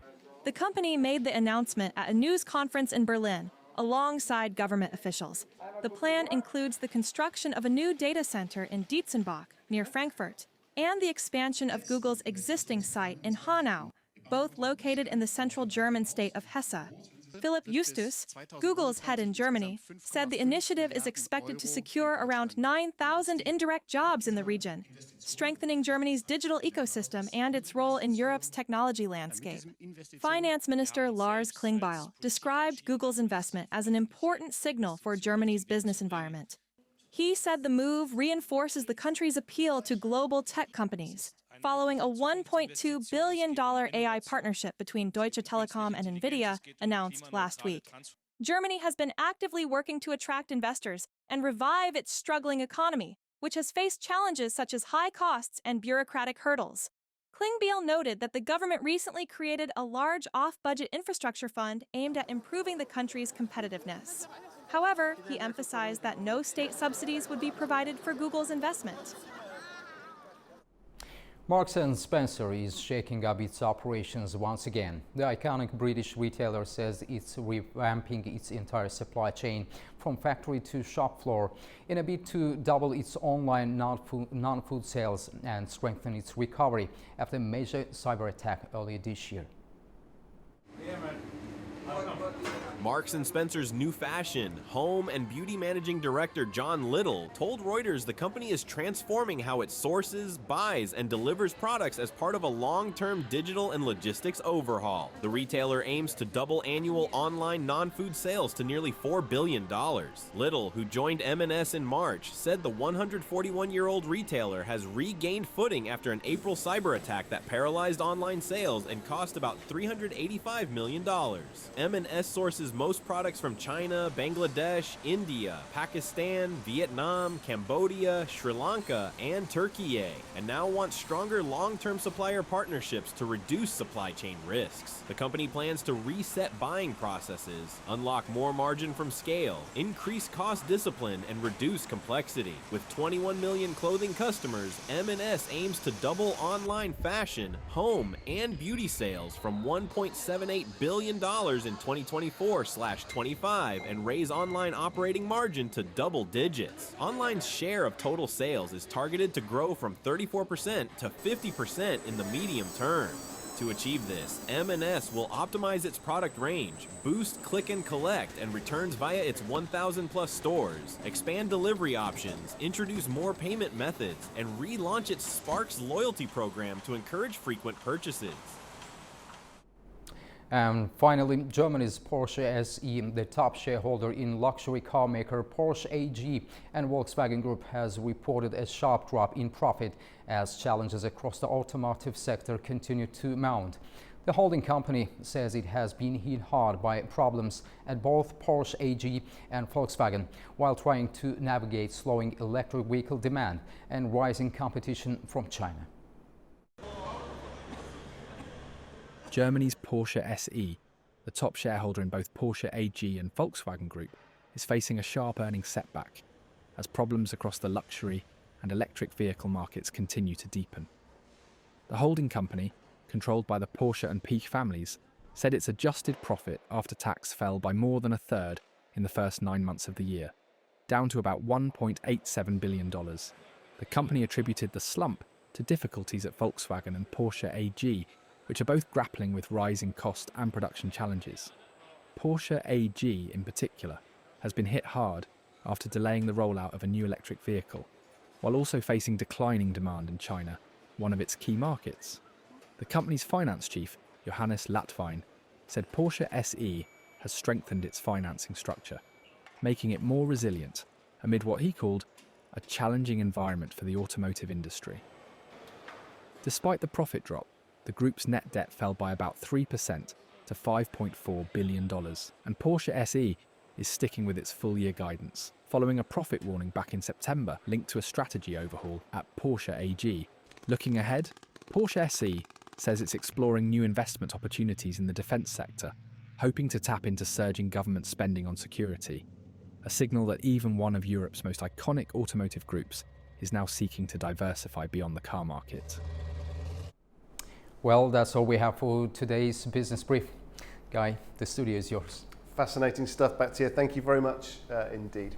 The company made the announcement at a news conference in Berlin, alongside government officials. The plan includes the construction of a new data center in Dietzenbach, near Frankfurt, and the expansion of Google's existing site in Hanau, both located in the central German state of Hesse. Philipp Justus, Google's head in Germany, said the initiative is expected to secure around 9,000 indirect jobs in the region, strengthening Germany's digital ecosystem and its role in Europe's technology landscape. Finance Minister Lars Klingbeil described Google's investment as an important signal for Germany's business environment. He said the move reinforces the country's appeal to global tech companies, following a $1.2 billion AI partnership between Deutsche Telekom and NVIDIA announced last week. Germany has been actively working to attract investors and revive its struggling economy, which has faced challenges such as high costs and bureaucratic hurdles. Klingbeil noted that the government recently created a large off-budget infrastructure fund aimed at improving the country's competitiveness. However, he emphasized that no state subsidies would be provided for Google's investment. Marks & Spencer is shaking up its operations once again. The iconic British retailer says it's revamping its entire supply chain from factory to shop floor in a bid to double its online non-food sales and strengthen its recovery after a major cyber attack earlier this year. Marks & Spencer's new fashion, home, and beauty managing director John Little told Reuters the company is transforming how it sources, buys, and delivers products as part of a long-term digital and logistics overhaul. The retailer aims to double annual online non-food sales to nearly $4 billion. Little, who joined M&S in March, said the 141-year-old retailer has regained footing after an April cyber attack that paralyzed online sales and cost about $385 million. M&S sources most products from China, Bangladesh, India, Pakistan, Vietnam, Cambodia, Sri Lanka, and Turkey, and now wants stronger long-term supplier partnerships to reduce supply chain risks. The company plans to reset buying processes, unlock more margin from scale, increase cost discipline, and reduce complexity. With 21 million clothing customers, M&S aims to double online fashion, home, and beauty sales from $1.78 billion in 2024/25 and raise online operating margin to double digits. Online's share of total sales is targeted to grow from 34% to 50% in the medium term. To achieve this, M&S will optimize its product range, boost click and collect and returns via its 1,000 plus stores, expand delivery options, introduce more payment methods, and relaunch its Sparks loyalty program to encourage frequent purchases. And finally, Germany's Porsche SE, the top shareholder in luxury car maker Porsche AG and Volkswagen Group, has reported a sharp drop in profit as challenges across the automotive sector continue to mount. The holding company says it has been hit hard by problems at both Porsche AG and Volkswagen while trying to navigate slowing electric vehicle demand and rising competition from China. Germany's Porsche SE, the top shareholder in both Porsche AG and Volkswagen Group, is facing a sharp earnings setback as problems across the luxury and electric vehicle markets continue to deepen. The holding company, controlled by the Porsche and Peak families, said its adjusted profit after tax fell by more than a third in the first 9 months of the year, down to about $1.87 billion. The company attributed the slump to difficulties at Volkswagen and Porsche AG, which are both grappling with rising cost and production challenges. Porsche AG, in particular, has been hit hard after delaying the rollout of a new electric vehicle, while also facing declining demand in China, one of its key markets. The company's finance chief, Johannes Latwein, said Porsche SE has strengthened its financing structure, making it more resilient amid what he called a challenging environment for the automotive industry. Despite the profit drop, the group's net debt fell by about 3% to $5.4 billion, and Porsche SE is sticking with its full-year guidance, following a profit warning back in September linked to a strategy overhaul at Porsche AG. Looking ahead, Porsche SE says it's exploring new investment opportunities in the defence sector, hoping to tap into surging government spending on security. a signal that even one of Europe's most iconic automotive groups is now seeking to diversify beyond the car market. Well, that's all we have for today's Business Brief. Guy, the studio is yours. Fascinating stuff, back to you. Thank you very much indeed.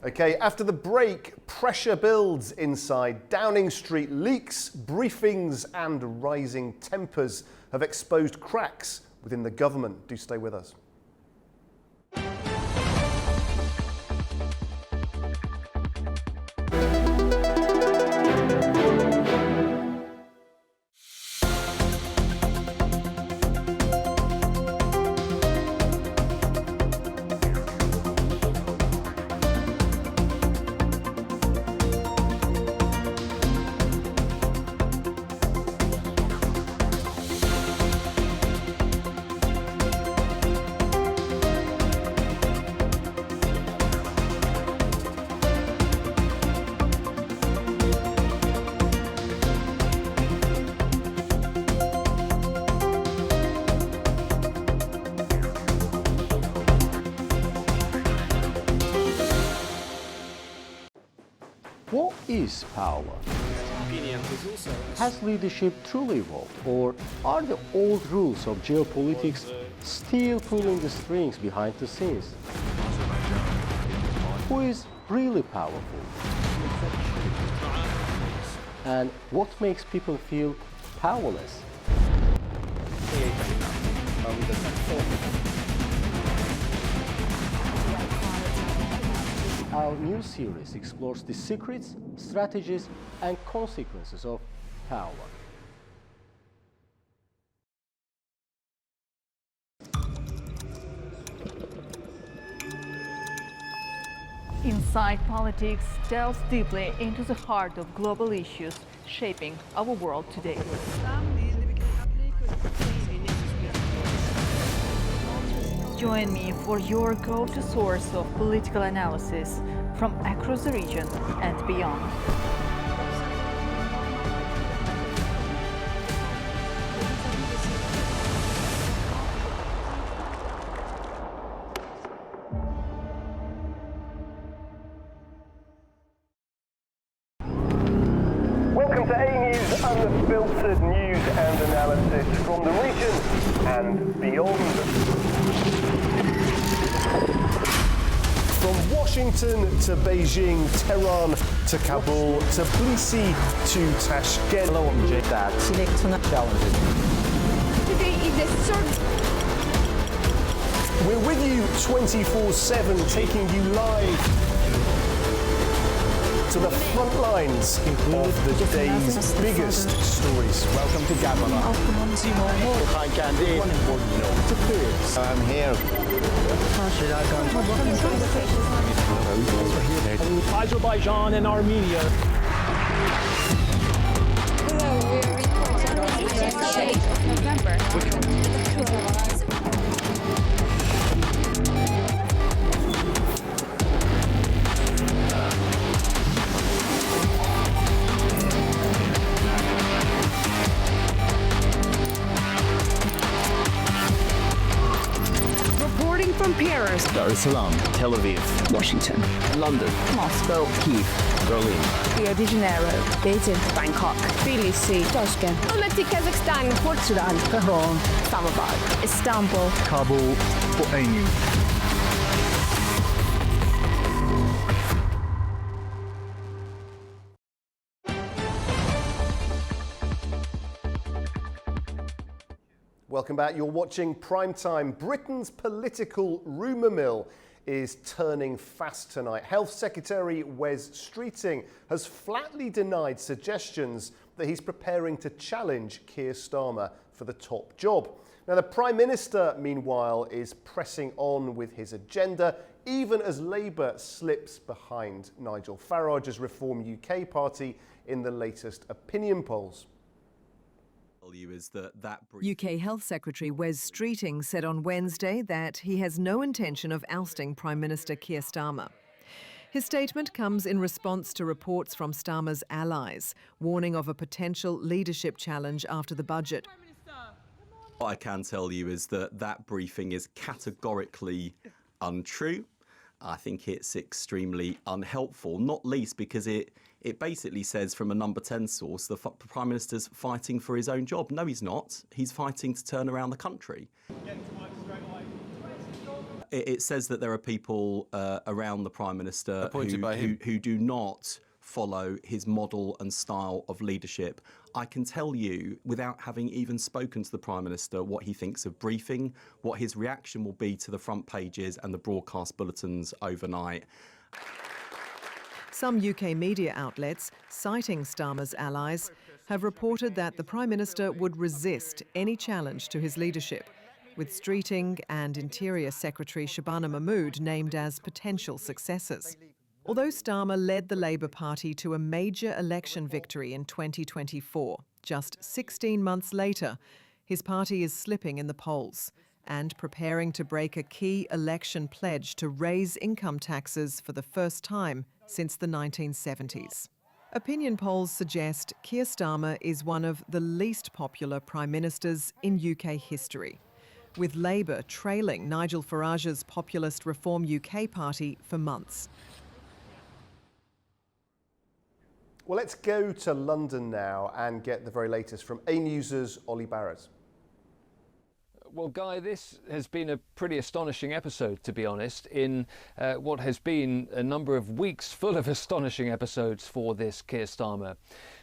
Okay, after the break, pressure builds inside Downing Street. Leaks, briefings and rising tempers have exposed cracks within the government. Do stay with us. What is power? Has leadership truly evolved, or are the old rules of geopolitics still pulling the strings behind the scenes? Who is really powerful? And what makes people feel powerless? Our new series explores the secrets, strategies, and consequences of power. Inside Politics delves deeply into the heart of global issues shaping our world today. Join me for your go-to source of political analysis from across the region and beyond. Welcome to AnewZ, unfiltered news and analysis from the region and beyond. From Washington to Beijing, Tehran to Kabul, to Tbilisi to Tashkent. Hello, I'm Jay. Challenges. Today is the third. We're with you 24/7, taking you live to the front lines of the day's biggest stories. Welcome to Gabon. I'm here. Azerbaijan and Armenia. Hello, we're reporting on the shade of November. Reporting from Paris, Dar es Salaam, Tel Aviv, Washington, London, Moscow, Kyiv, Berlin, Rio de Janeiro, Beijing, Bangkok, Tbilisi, Tashkent, Almaty, Kazakhstan, Port Sudan, Tehran, Islamabad, Istanbul, Kabul for AnewZ. Welcome back. You're watching PrimeTime. Britain's political rumour mill is turning fast tonight. Health Secretary Wes Streeting has flatly denied suggestions that he's preparing to challenge Keir Starmer for the top job. Now, the Prime Minister, meanwhile, is pressing on with his agenda, even as Labour slips behind Nigel Farage's Reform UK party in the latest opinion polls. UK Health Secretary Wes Streeting said on Wednesday that he has no intention of ousting Prime Minister Keir Starmer. His statement comes in response to reports from Starmer's allies, warning of a potential leadership challenge after the budget. What I can tell you is that briefing is categorically untrue. I think it's extremely unhelpful, not least because it basically says from a number 10 source the Prime Minister's fighting for his own job. No, he's not. He's fighting to turn around the country. It says that there are people around the Prime Minister who do not follow his model and style of leadership. I can tell you, without having even spoken to the Prime Minister, what he thinks of briefing, what his reaction will be to the front pages and the broadcast bulletins overnight. Some UK media outlets, citing Starmer's allies, have reported that the Prime Minister would resist any challenge to his leadership, with Streeting and Interior Secretary Shabana Mahmood named as potential successors. Although Starmer led the Labour Party to a major election victory in 2024, just 16 months later, his party is slipping in the polls and preparing to break a key election pledge to raise income taxes for the first time since the 1970s. Opinion polls suggest Keir Starmer is one of the least popular Prime Ministers in UK history, with Labour trailing Nigel Farage's populist Reform UK party for months. Well, let's go to London now and get the very latest from AnewZ's Ollie Barrett. Well, Guy, this has been a pretty astonishing episode, to be honest, in what has been a number of weeks full of astonishing episodes for this Keir Starmer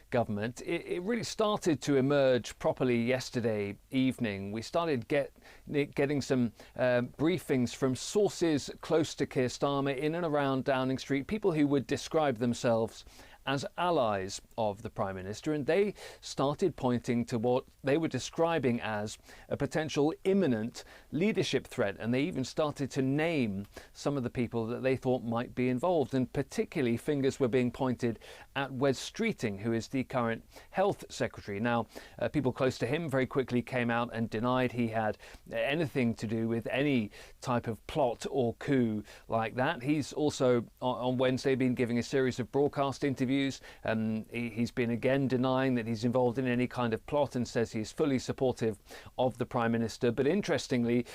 government. It really started to emerge properly yesterday evening. We started getting some briefings from sources close to Keir Starmer in and around Downing Street, people who would describe themselves as allies of the Prime Minister, and they started pointing to what they were describing as a potential imminent leadership threat, and they even started to name some of the people that they thought might be involved, and particularly fingers were being pointed at Wes Streeting, who is the current Health Secretary. Now, people close to him very quickly came out and denied he had anything to do with any type of plot or coup like that. He's also on Wednesday been giving a series of broadcast interviews. He's been again denying that he's involved in any kind of plot and says he's fully supportive of the Prime Minister, but interestingly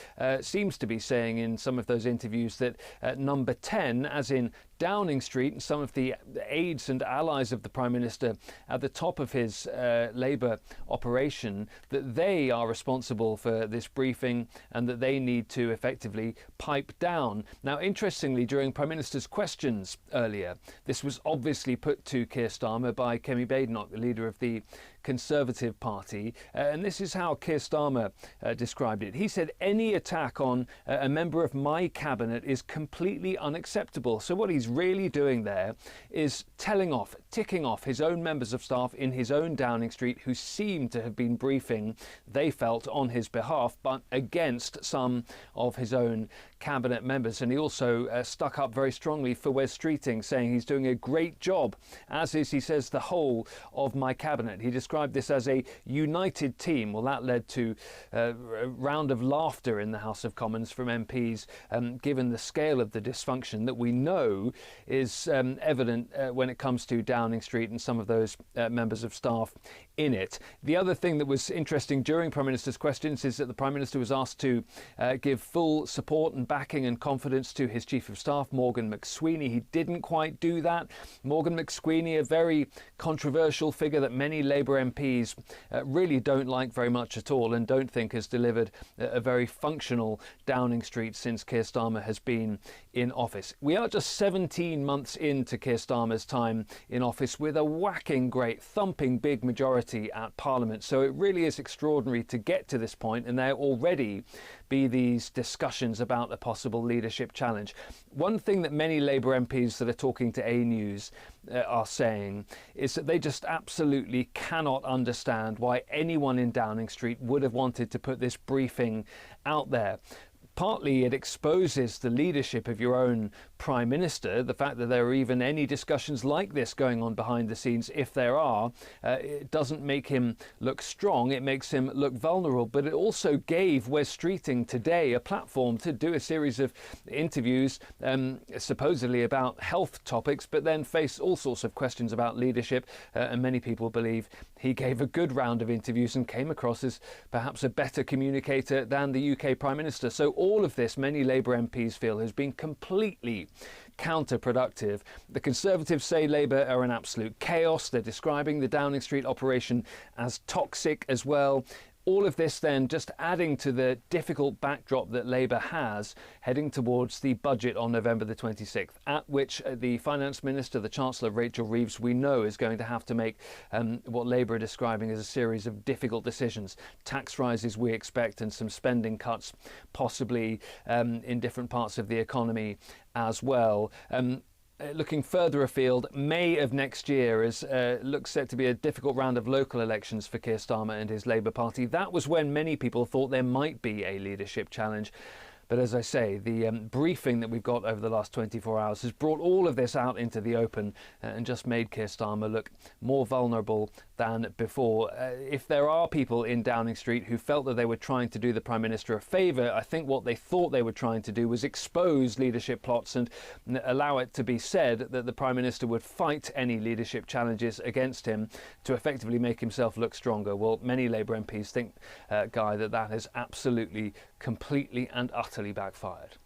seems to be saying in some of those interviews that number 10, as in Downing Street, and some of the aides and allies of the Prime Minister at the top of his Labour operation, that they are responsible for this briefing and that they need to effectively pipe down. Now, interestingly, during Prime Minister's questions earlier, this was obviously put to Keir Starmer by Kemi Badenoch, the leader of the Conservative Party, and this is how Keir Starmer described it. He said, "Any attack on a member of my cabinet is completely unacceptable." So what he's really doing there is ticking off his own members of staff in his own Downing Street who seem to have been briefing, they felt, on his behalf, but against some of his own cabinet members. And he also stuck up very strongly for Wes Streeting, saying he's doing a great job, as is, he says, the whole of my cabinet. He described this as a united team. Well, that led to a round of laughter in the House of Commons from MPs, given the scale of the dysfunction that we know is evident when it comes to Downing Street and some of those members of staff in it. The other thing that was interesting during Prime Minister's questions is that the Prime Minister was asked to give full support and backing and confidence to his Chief of Staff, Morgan McSweeney. He didn't quite do that. Morgan McSweeney, a very controversial figure that many Labour MPs really don't like very much at all and don't think has delivered a very functional Downing Street since Keir Starmer has been in office. We are just 17 months into Keir Starmer's time in office with a whacking great, thumping big majority at Parliament. So it really is extraordinary to get to this point and there already be these discussions about a possible leadership challenge. One thing that many Labour MPs that are talking to AnewZ are saying is that they just absolutely cannot understand why anyone in Downing Street would have wanted to put this briefing out there. Partly it exposes the leadership of your own Prime Minister, the fact that there are even any discussions like this going on behind the scenes, if there are, it doesn't make him look strong, it makes him look vulnerable. But it also gave Wes Streeting today a platform to do a series of interviews, supposedly about health topics, but then face all sorts of questions about leadership, and many people believe he gave a good round of interviews and came across as perhaps a better communicator than the UK Prime Minister. So all of this, many Labour MPs feel, has been completely counterproductive. The Conservatives say Labour are in absolute chaos. They're describing the Downing Street operation as toxic as well. All of this then just adding to the difficult backdrop that Labour has heading towards the budget on November the 26th, at which the Finance Minister, the Chancellor Rachel Reeves, we know is going to have to make what Labour are describing as a series of difficult decisions. Tax rises we expect and some spending cuts possibly in different parts of the economy as well. Looking further afield, May of next year looks set to be a difficult round of local elections for Keir Starmer and his Labour Party. That was when many people thought there might be a leadership challenge. But as I say, the briefing that we've got over the last 24 hours has brought all of this out into the open and just made Keir Starmer look more vulnerable than before. If there are people in Downing Street who felt that they were trying to do the Prime Minister a favour, I think what they thought they were trying to do was expose leadership plots and allow it to be said that the Prime Minister would fight any leadership challenges against him to effectively make himself look stronger. Well, many Labour MPs think, Guy, that has absolutely, completely and utterly backfired.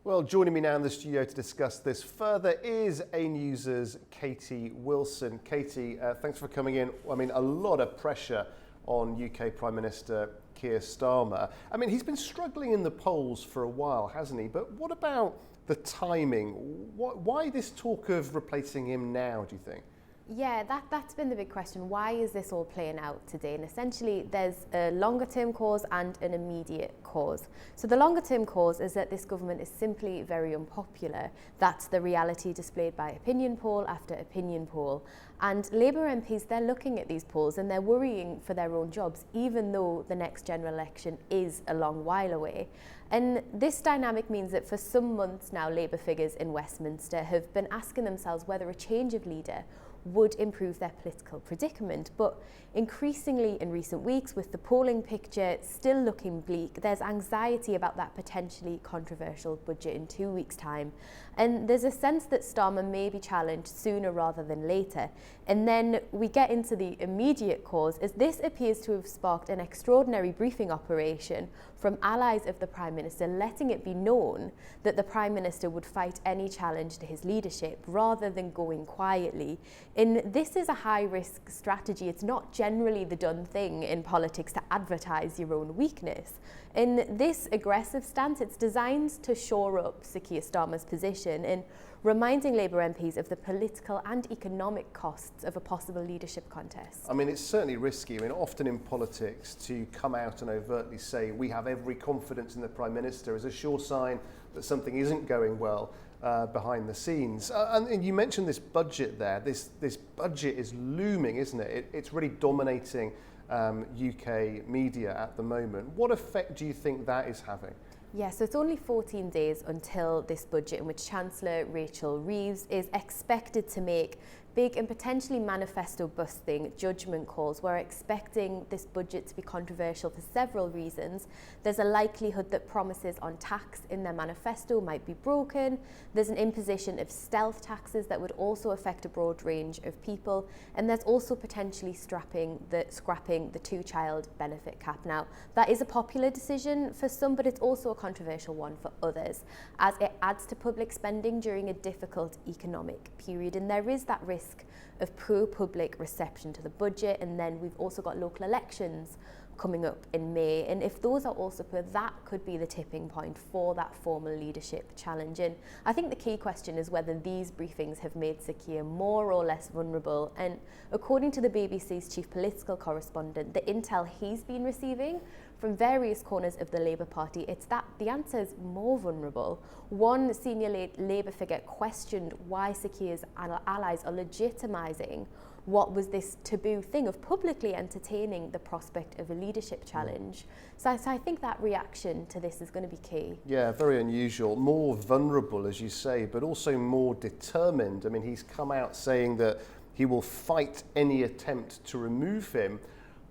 Well, joining me now in the studio to discuss this further is AnewZ's Katie Wilson. Katie, thanks for coming in. I mean, a lot of pressure on UK Prime Minister Keir Starmer. I mean, he's been struggling in the polls for a while, hasn't he? But what about the timing? Why this talk of replacing him now, do you think? Yeah, that's been the big question. Why is this all playing out today? And essentially, there's a longer term cause and an immediate cause. So the longer term cause is that this government is simply very unpopular. That's the reality displayed by opinion poll after opinion poll. And Labour MPs, they're looking at these polls and they're worrying for their own jobs, even though the next general election is a long while away. And this dynamic means that for some months now, Labour figures in Westminster have been asking themselves whether a change of leader would improve their political predicament. But increasingly in recent weeks, with the polling picture still looking bleak, there's anxiety about that potentially controversial budget in 2 weeks' time. And there's a sense that Starmer may be challenged sooner rather than later. And then we get into the immediate cause, as this appears to have sparked an extraordinary briefing operation from allies of the Prime Minister, letting it be known that the Prime Minister would fight any challenge to his leadership rather than going quietly. And this is a high-risk strategy. It's not generally the done thing in politics to advertise your own weakness. In this aggressive stance, it's designed to shore up Sir Keir Starmer's position in reminding Labour MPs of the political and economic costs of a possible leadership contest. I mean, it's certainly risky. I mean, often in politics, to come out and overtly say we have every confidence in the Prime Minister is a sure sign that something isn't going well behind the scenes. And you mentioned this budget there. This budget is looming, isn't it? It's really dominating UK media at the moment. What effect do you think that is having? Yeah, so it's only 14 days until this budget, in which Chancellor Rachel Reeves is expected to make big and potentially manifesto-busting judgment calls. We're expecting this budget to be controversial for several reasons. There's a likelihood that promises on tax in their manifesto might be broken. There's an imposition of stealth taxes that would also affect a broad range of people. And there's also potentially scrapping the two-child benefit cap. Now, that is a popular decision for some, but it's also a controversial one for others, as it adds to public spending during a difficult economic period. And there is that risk of poor public reception to the budget. And then we've also got local elections coming up in May, and if those are also poor, that could be the tipping point for that formal leadership challenge. And I think the key question is whether these briefings have made Sir Keir more or less vulnerable. And according to the BBC's chief political correspondent, the intel he's been receiving from various corners of the Labour Party, it's that the answer is more vulnerable. One senior Labour figure questioned why Sir Keir's allies are legitimising what was this taboo thing of publicly entertaining the prospect of a leadership challenge. So I think that reaction to this is going to be key. Yeah, very unusual. More vulnerable, as you say, but also more determined. I mean, he's come out saying that he will fight any attempt to remove him.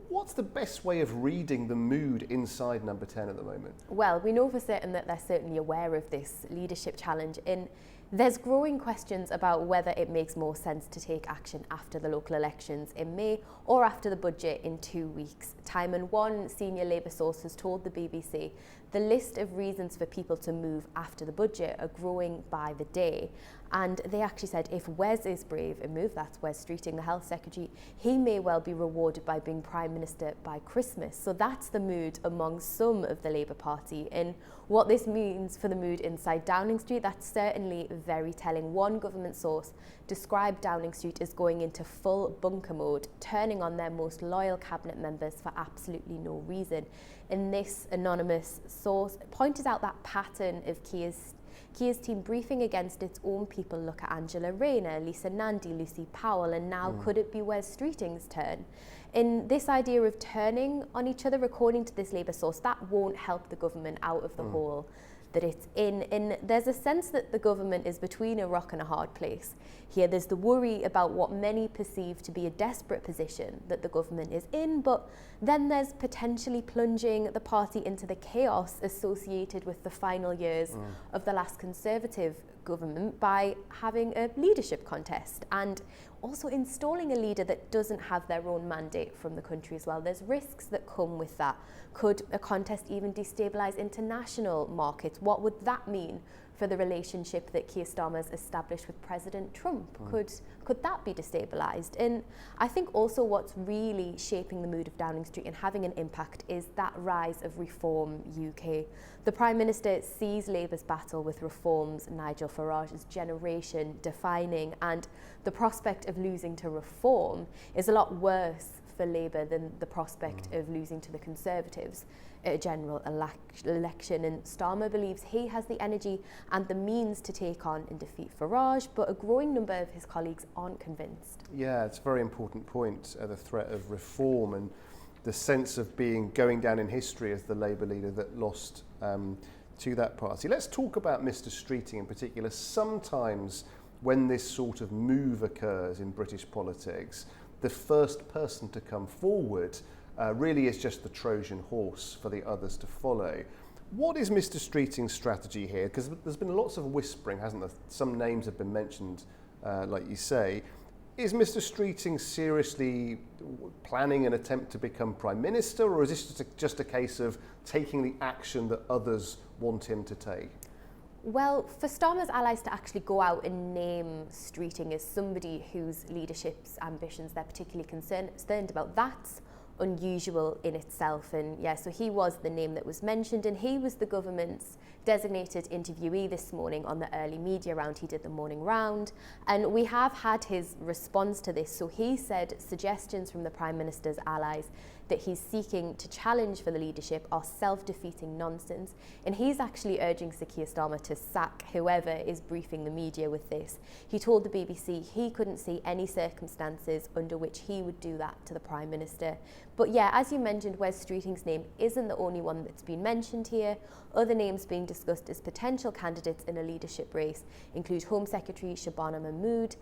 What's the best way of reading the mood inside Number 10 at the moment? Well, we know for certain that they're certainly aware of this leadership challenge. And There's growing questions about whether it makes more sense to take action after the local elections in May or after the budget in 2 weeks' time. And one senior Labour source has told the BBC the list of reasons for people to move after the budget are growing by the day. And they actually said if Wes is brave and move, that's Wes Streeting, the Health Secretary, he may well be rewarded by being Prime Minister by Christmas. So that's the mood among some of the Labour Party. And what this means for the mood inside Downing Street, that's certainly very telling. One government source described Downing Street as going into full bunker mode, turning on their most loyal cabinet members for absolutely no reason. And this anonymous source pointed out that pattern of Keir's team briefing against its own people. Look at Angela Rayner, Lisa Nandy, Lucy Powell, and now could it be Wes Streeting's turn? In this idea of turning on each other, according to this Labour source, that won't help the government out of the hole that it's in. And there's a sense that the government is between a rock and a hard place. Here there's the worry about what many perceive to be a desperate position that the government is in, but then there's potentially plunging the party into the chaos associated with the final years of the last Conservative government by having a leadership contest and also installing a leader that doesn't have their own mandate from the country as well. There's risks that come with that. Could a contest even destabilise international markets? What would that mean for the relationship that Keir Starmer's established with President Trump? Could that be destabilised? And I think also what's really shaping the mood of Downing Street and having an impact is that rise of Reform UK. The Prime Minister sees Labour's battle with Reform's Nigel Farage as generation defining, and the prospect of losing to Reform is a lot worse for Labour than the prospect of losing to the Conservatives at a general election. And Starmer believes he has the energy and the means to take on and defeat Farage, but a growing number of his colleagues aren't convinced. Yeah, it's a very important point, the threat of reform and the sense of going down in history as the Labour leader that lost to that party. Let's talk about Mr. Streeting in particular. Sometimes when this sort of move occurs in British politics, the first person to come forward really is just the Trojan horse for the others to follow. What is Mr. Streeting's strategy here? Because there's been lots of whispering, hasn't there? Some names have been mentioned, like you say. Is Mr. Streeting seriously planning an attempt to become Prime Minister, or is this just a case of taking the action that others want him to take? Well, for Starmer's allies to actually go out and name Streeting as somebody whose leadership's ambitions they're particularly concerned about, that's unusual in itself. And yeah, so he was the name that was mentioned, and he was the government's designated interviewee this morning on the early media round. He did the morning round, and we have had his response to this. So he said suggestions from the Prime Minister's allies that he's seeking to challenge for the leadership are self-defeating nonsense, and he's actually urging Sir Keir Starmer to sack whoever is briefing the media with this. He told the BBC he couldn't see any circumstances under which he would do that to the Prime Minister. But yeah, as you mentioned, Wes Streeting's name isn't the only one that's been mentioned here. Other names being discussed as potential candidates in a leadership race include Home Secretary Shabana Mahmood,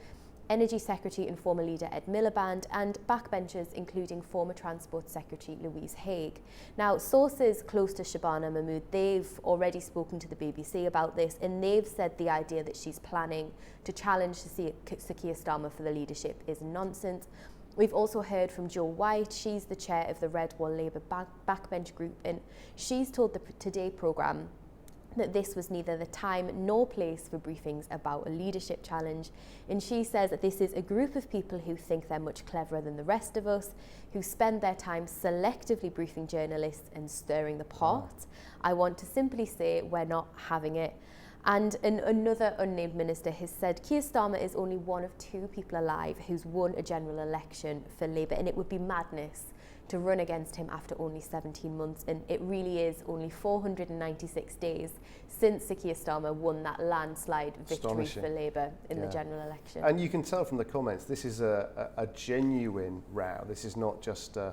Energy Secretary and former leader Ed Miliband, and backbenchers including former Transport Secretary Louise Haigh. Now, sources close to Shabana Mahmood, they've already spoken to the BBC about this, and they've said the idea that she's planning to challenge Sir Keir Starmer for the leadership is nonsense. We've also heard from Jo White. She's the chair of the Red Wall Labour backbench group, and she's told the Today programme that this was neither the time nor place for briefings about a leadership challenge. And she says that this is a group of people who think they're much cleverer than the rest of us, who spend their time selectively briefing journalists and stirring the pot. I want to simply say we're not having it. And another unnamed minister has said Keir Starmer is only one of 2 people alive who's won a general election for Labour, and it would be madness to run against him after only 17 months. And it really is only 496 days since Sir Keir Starmer won that landslide victory for Labour in the general election. And you can tell from the comments, this is a genuine row. This is not just a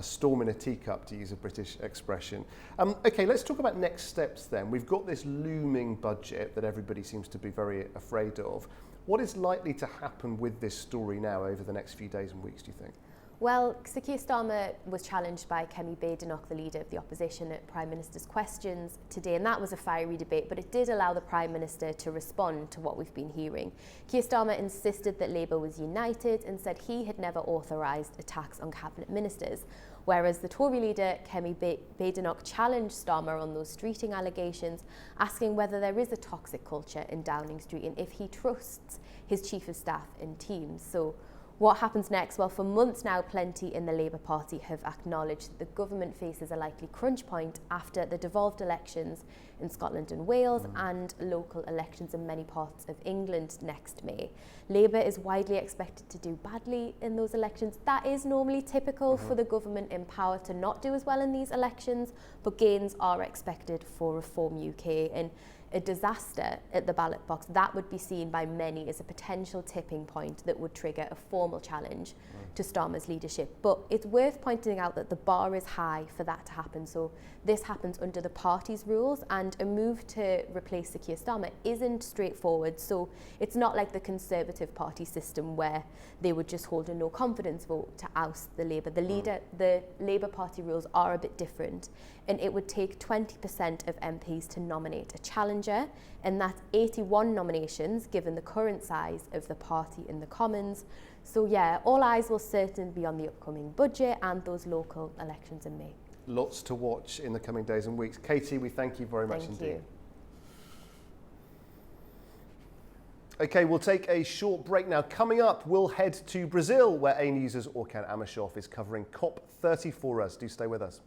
storm in a teacup, to use a British expression. Okay, let's talk about next steps then. We've got this looming budget that everybody seems to be very afraid of. What is likely to happen with this story now over the next few days and weeks, do you think? Well, Keir Starmer was challenged by Kemi Badenoch, the leader of the opposition, at Prime Minister's questions today, and that was a fiery debate, but it did allow the Prime Minister to respond to what we've been hearing. Keir Starmer insisted that Labour was united and said he had never authorised attacks on cabinet ministers, whereas the Tory leader, Kemi Badenoch, challenged Starmer on those streeting allegations, asking whether there is a toxic culture in Downing Street and if he trusts his chief of staff and teams. So what happens next? Well, for months now, plenty in the Labour Party have acknowledged that the government faces a likely crunch point after the devolved elections in Scotland and Wales and local elections in many parts of England next May. Labour is widely expected to do badly in those elections. That is normally typical for the government in power to not do as well in these elections, but gains are expected for Reform UK. And a disaster at the ballot box, that would be seen by many as a potential tipping point that would trigger a formal challenge to Starmer's leadership. But it's worth pointing out that the bar is high for that to happen. So this happens under the party's rules, and a move to replace Keir Starmer isn't straightforward. So it's not like the Conservative Party system where they would just hold a no confidence vote to oust the Labour. The Labour Party rules are a bit different, and it would take 20% of MPs to nominate a challenger, and that's 81 nominations given the current size of the party in the Commons. So yeah, all eyes will certainly be on the upcoming budget and those local elections in May. Lots to watch in the coming days and weeks. Katie, we thank you very much indeed. Thank you. Okay, we'll take a short break now. Coming up, we'll head to Brazil, where AnewZ's Orkan Amashov is covering COP30 for us. Do stay with us.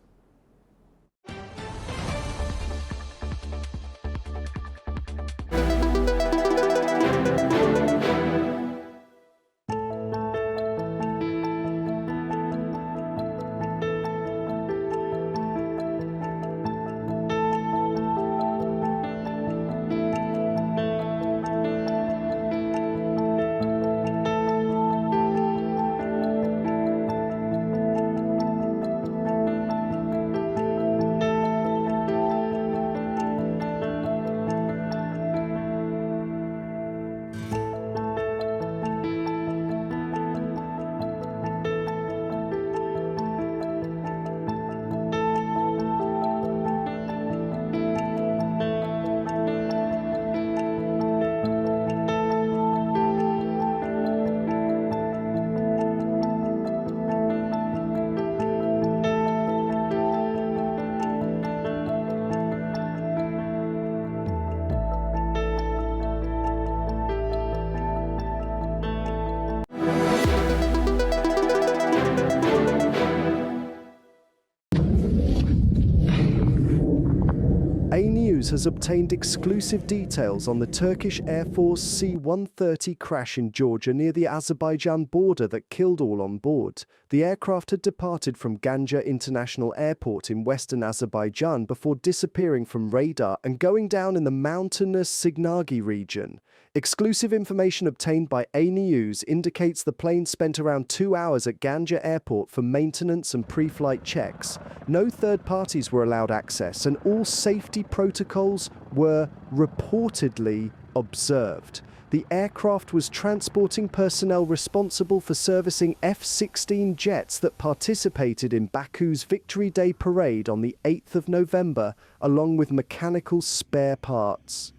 AnewZ has obtained exclusive details on the Turkish Air Force C-130 crash in Georgia near the Azerbaijan border that killed all on board. The aircraft had departed from Ganja International Airport in western Azerbaijan before disappearing from radar and going down in the mountainous Signagi region. Exclusive information obtained by AnewZ indicates the plane spent around 2 hours at Ganja Airport for maintenance and pre-flight checks. No third parties were allowed access, and all safety protocols were reportedly observed. The aircraft was transporting personnel responsible for servicing F-16 jets that participated in Baku's Victory Day parade on the 8th of November, along with mechanical spare parts.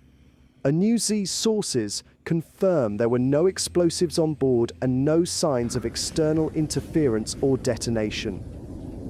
AnewZ sources confirm there were no explosives on board and no signs of external interference or detonation.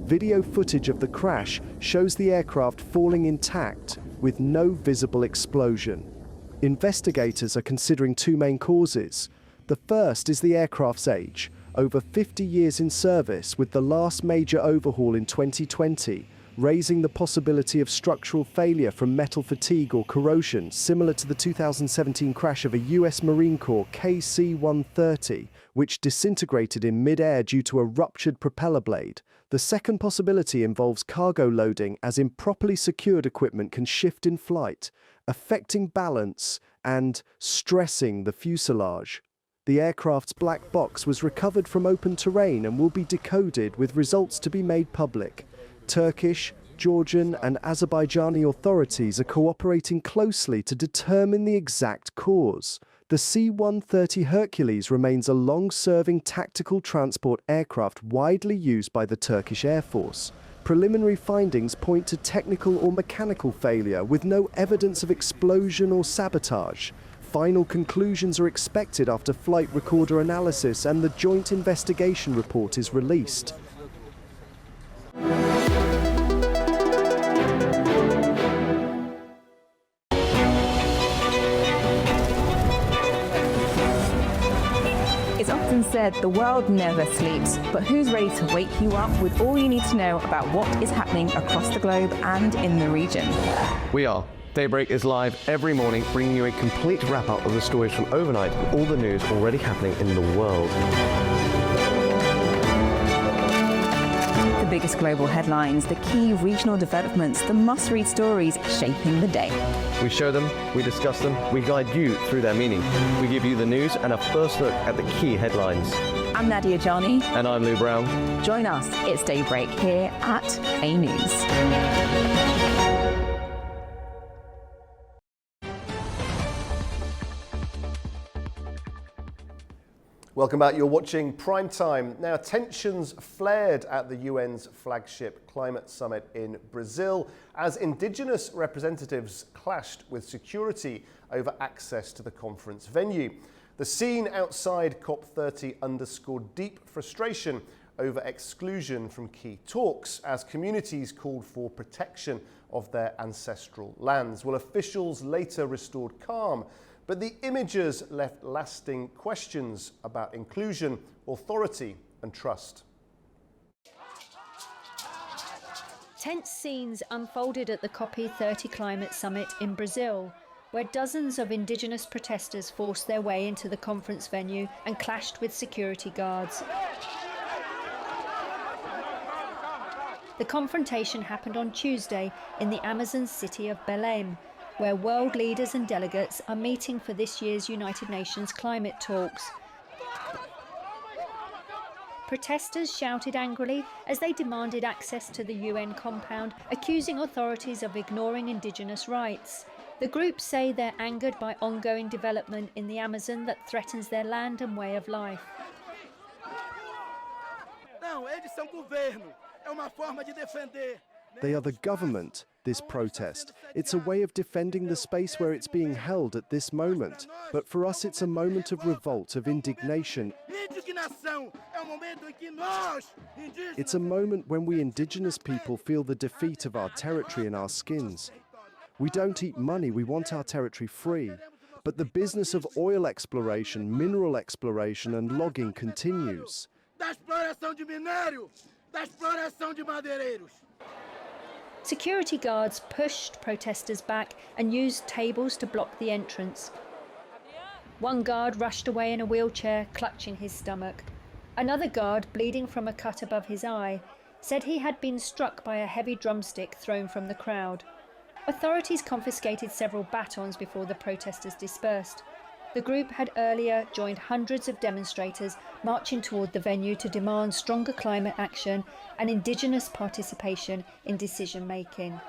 Video footage of the crash shows the aircraft falling intact with no visible explosion. Investigators are considering two main causes. The first is the aircraft's age, over 50 years in service, with the last major overhaul in 2020, raising the possibility of structural failure from metal fatigue or corrosion, similar to the 2017 crash of a US Marine Corps KC-130, which disintegrated in mid-air due to a ruptured propeller blade. The second possibility involves cargo loading, as improperly secured equipment can shift in flight, affecting balance and stressing the fuselage. The aircraft's black box was recovered from open terrain and will be decoded, with results to be made public. Turkish, Georgian and Azerbaijani authorities are cooperating closely to determine the exact cause. The C-130 Hercules remains a long-serving tactical transport aircraft widely used by the Turkish Air Force. Preliminary findings point to technical or mechanical failure with no evidence of explosion or sabotage. Final conclusions are expected after flight recorder analysis and the joint investigation report is released. It's often said the world never sleeps, but who's ready to wake you up with all you need to know about what is happening across the globe and in the region? We are. Daybreak is live every morning, bringing you a complete wrap-up of the stories from overnight, all the news already happening in the world. The biggest global headlines, the key regional developments, the must-read stories shaping the day. We show them, we discuss them, we guide you through their meaning. We give you the news and a first look at the key headlines. I'm Nadia Johnny. And I'm Lou Brown. Join us, it's Daybreak here at AnewZ. Welcome back. You're watching PrimeTime. Now, tensions flared at the UN's flagship climate summit in Brazil as indigenous representatives clashed with security over access to the conference venue. The scene outside COP30 underscored deep frustration over exclusion from key talks as communities called for protection of their ancestral lands. Well, officials later restored calm, but the images left lasting questions about inclusion, authority and trust. Tense scenes unfolded at the COP30 climate summit in Brazil, where dozens of indigenous protesters forced their way into the conference venue and clashed with security guards. The confrontation happened on Tuesday in the Amazon city of Belém, where world leaders and delegates are meeting for this year's United Nations climate talks. Protesters shouted angrily as they demanded access to the UN compound, accusing authorities of ignoring indigenous rights. The groups say they're angered by ongoing development in the Amazon that threatens their land and way of life. They are the government, this protest. It's a way of defending the space where it's being held at this moment. But for us, it's a moment of revolt, of indignation. It's a moment when we indigenous people feel the defeat of our territory in our skins. We don't eat money, we want our territory free. But the business of oil exploration, mineral exploration and logging continues. Security guards pushed protesters back and used tables to block the entrance. One guard rushed away in a wheelchair, clutching his stomach. Another guard, bleeding from a cut above his eye, said he had been struck by a heavy drumstick thrown from the crowd. Authorities confiscated several batons before the protesters dispersed. The group had earlier joined hundreds of demonstrators marching toward the venue to demand stronger climate action and indigenous participation in decision-making.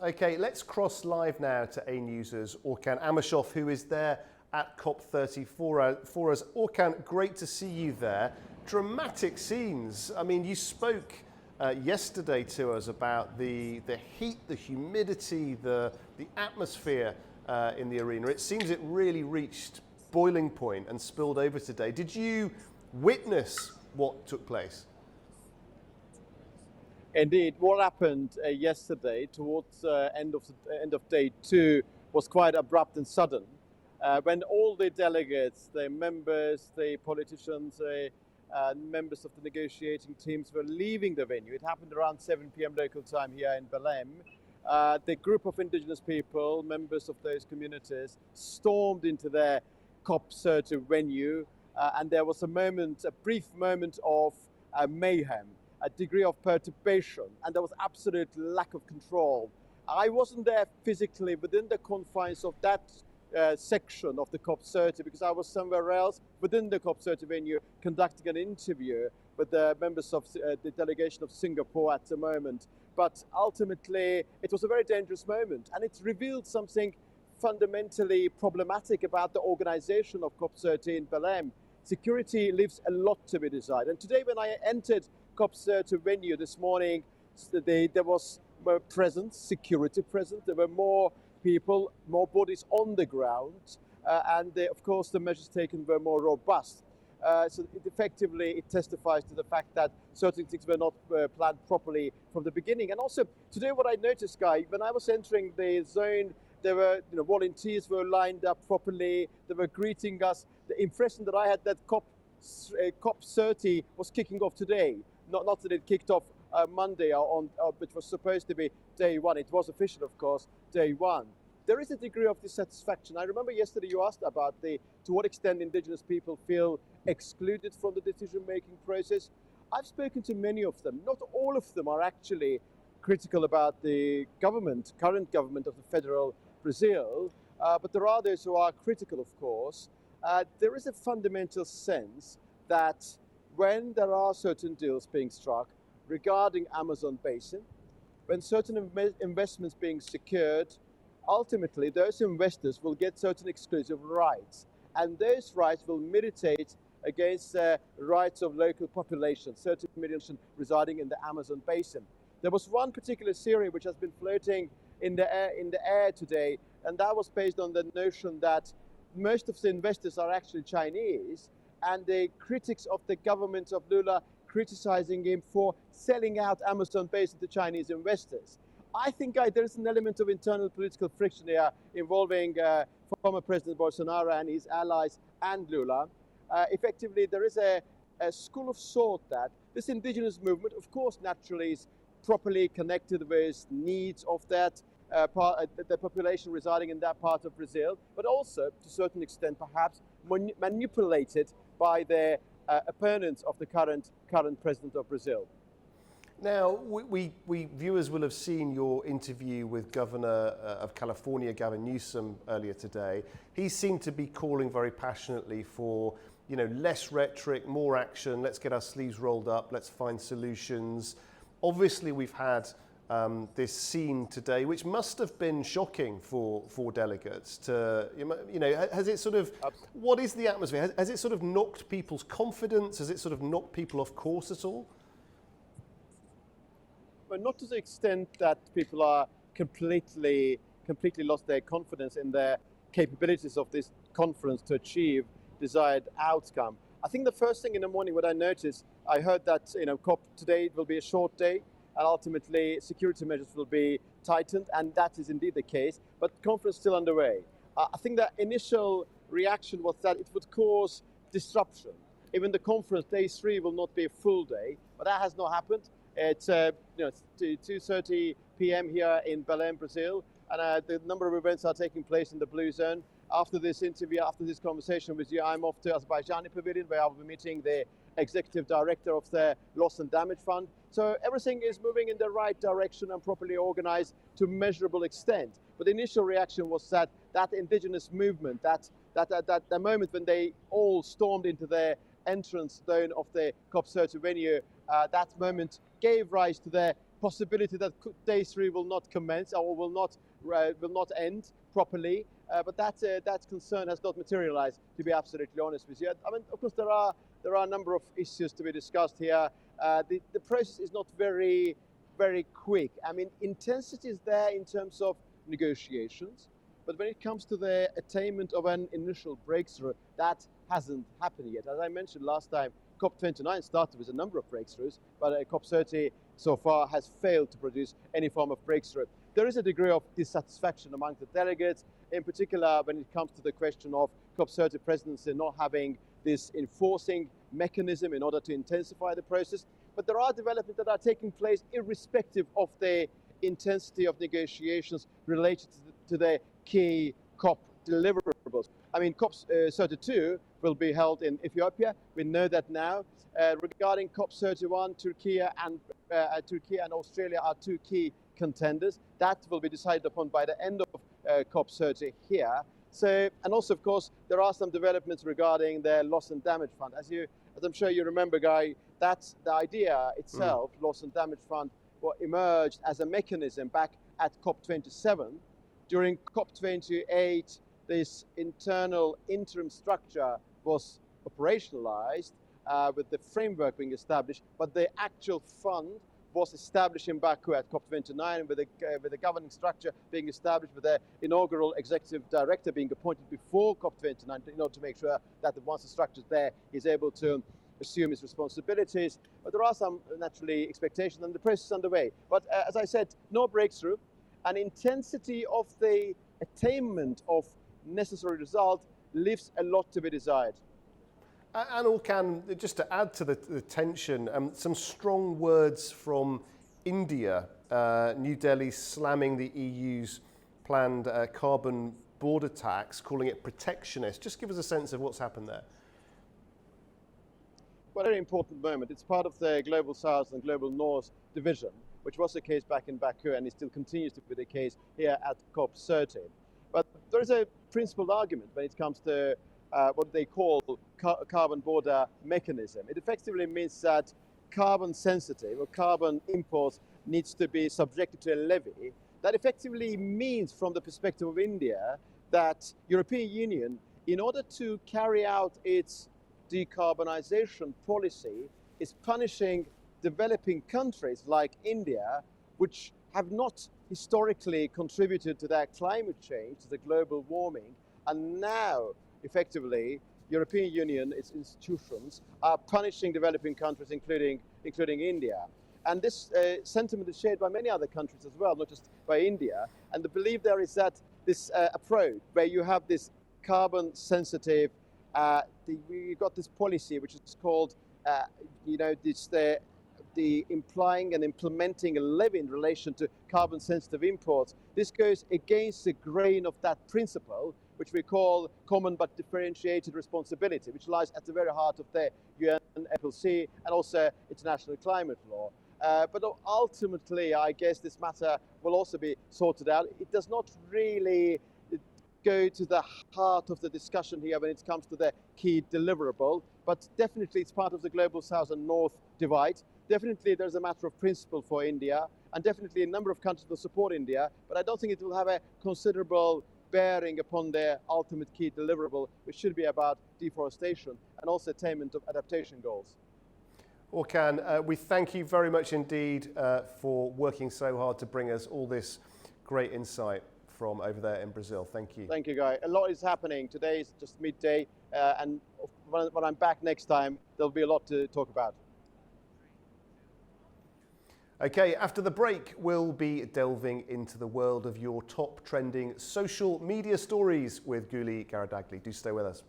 Okay, let's cross live now to AnewZ's Orkan Amashov, who is there at COP30 for us. Orkan, great to see you there. Dramatic scenes. I mean, you spoke yesterday to us about the heat, the humidity, the atmosphere in the arena. It seems it really reached boiling point and spilled over today. Did you witness what took place? Indeed, what happened yesterday towards end of day 2 was quite abrupt and sudden. When all the delegates, the members, the politicians, members of the negotiating teams were leaving the venue, it happened around 7 p.m. local time here in Belém. The group of indigenous people, members of those communities, stormed into their COP30 venue, and there was a brief moment of mayhem, a degree of perturbation, and there was absolute lack of control. I wasn't there physically within the confines of that section of the COP30 because I was somewhere else within the COP30 venue conducting an interview with the members of the delegation of Singapore at the moment. But ultimately, it was a very dangerous moment, and it revealed something fundamentally problematic about the organization of COP30 in Belém. Security leaves a lot to be desired. And today when I entered COP30 venue this morning, there was more presence, security present. There were more people, more bodies on the ground. Of course, the measures taken were more robust. So it testifies to the fact that certain things were not planned properly from the beginning. And also today what I noticed, Guy, when I was entering the zone, there were volunteers were lined up properly. They were greeting us. The impression that I had that COP30 was kicking off today. Not that it kicked off Monday which was supposed to be day one. It was official, of course, day one. There is a degree of dissatisfaction. I remember yesterday you asked about to what extent indigenous people feel excluded from the decision-making process. I've spoken to many of them. Not all of them are actually critical about the current government of the federal Brazil, but there are those who are critical, of course. There is a fundamental sense that when there are certain deals being struck regarding Amazon Basin, when certain investments being secured, ultimately those investors will get certain exclusive rights, and those rights will militate against the rights of local populations, certain millions residing in the Amazon Basin. There was one particular theory which has been floating in the air today, and that was based on the notion that most of the investors are actually Chinese, and the critics of the government of Lula criticizing him for selling out Amazon Basin to Chinese investors. I think there is an element of internal political friction here involving former President Bolsonaro and his allies and Lula. Effectively, there is a school of thought that this indigenous movement, of course, naturally is properly connected with needs of that the population residing in that part of Brazil, but also, to a certain extent, perhaps manipulated by their opponents of the current president of Brazil. Now, we viewers will have seen your interview with Governor of California, Gavin Newsom, earlier today. He seemed to be calling very passionately for, less rhetoric, more action. Let's get our sleeves rolled up. Let's find solutions. Obviously, we've had this scene today, which must have been shocking for delegates. Has it sort of? What is the atmosphere? Has it sort of knocked people's confidence? Has it sort of knocked people off course at all? But not to the extent that people are completely lost their confidence in their capabilities of this conference to achieve desired outcome. I think the first thing in the morning, what I noticed, I heard that COP today will be a short day, and ultimately security measures will be tightened, and that is indeed the case. But the conference is still underway. I think the initial reaction was that it would cause disruption. Even the conference day 3 will not be a full day, but that has not happened. It's 2:30 p.m. here in Belém, Brazil, and the number of events are taking place in the Blue Zone. After this interview, after this conversation with you, I'm off to Azerbaijani Pavilion, where I'll be meeting the executive director of the Loss and Damage Fund. So everything is moving in the right direction and properly organized to a measurable extent. But the initial reaction was that indigenous movement, that the moment when they all stormed into their entrance zone of the COP30 venue, that moment gave rise to the possibility that day 3 will not commence or will not end properly. But that concern has not materialized, to be absolutely honest with you. I mean, of course, there are a number of issues to be discussed here. The process is not very, very quick. I mean, intensity is there in terms of negotiations, but when it comes to the attainment of an initial breakthrough, that hasn't happened yet. As I mentioned last time, COP29 started with a number of breakthroughs, but COP30 so far has failed to produce any form of breakthrough. There is a degree of dissatisfaction among the delegates, in particular when it comes to the question of COP30 presidency not having this enforcing mechanism in order to intensify the process. But there are developments that are taking place irrespective of the intensity of negotiations related to the key COP deliverables. I mean, COP32 will be held in Ethiopia. We know that now. Regarding COP31, Turkey and Australia are two key contenders. That will be decided upon by the end of COP30 here. So, and also, of course, there are some developments regarding the Loss and Damage Fund. As I'm sure you remember, Guy, that's the idea itself, Loss and Damage Fund, emerged as a mechanism back at COP27 During COP28, this internal interim structure was operationalized with the framework being established, but the actual fund was established in Baku at COP29 with the governing structure being established, with the inaugural executive director being appointed before COP29 in order to make sure that once the structure is there, he's able to assume his responsibilities. But there are some, naturally, expectations, and the process is underway. But as I said, no breakthrough. An intensity of the attainment of necessary result leaves a lot to be desired. And Orkan, just to add to the tension, some strong words from India, New Delhi slamming the EU's planned carbon border tax, calling it protectionist. Just give us a sense of what's happened there. Well, a very important moment. It's part of the Global South and Global North division, which was the case back in Baku, and it still continues to be the case here at COP30. But there is a principled argument when it comes to what they call carbon border mechanism. It effectively means that carbon sensitive or carbon imports needs to be subjected to a levy. That effectively means, from the perspective of India, that European Union, in order to carry out its decarbonization policy, is punishing developing countries like India, which have not historically contributed to that climate change, to the global warming, and now effectively European Union, its institutions, are punishing developing countries, including India. And this sentiment is shared by many other countries as well, not just by India. And the belief there is that this approach, where you have this carbon sensitive, you've got this policy which is called, the implying and implementing a levy in relation to carbon sensitive imports. This goes against the grain of that principle, which we call common but differentiated responsibility, which lies at the very heart of the UN FLC and also international climate law. But ultimately, I guess this matter will also be sorted out. It does not really go to the heart of the discussion here when it comes to the key deliverable, but definitely it's part of the global South and North divide. Definitely there's a matter of principle for India, and definitely a number of countries will support India, but I don't think it will have a considerable bearing upon their ultimate key deliverable, which should be about deforestation and also attainment of adaptation goals. Orkan, we thank you very much indeed for working so hard to bring us all this great insight from over there in Brazil. Thank you. Thank you, Guy. A lot is happening. Today is just midday, and when I'm back next time, there'll be a lot to talk about. Okay, after the break, we'll be delving into the world of your top trending social media stories with Guli Garadagli. Do stay with us.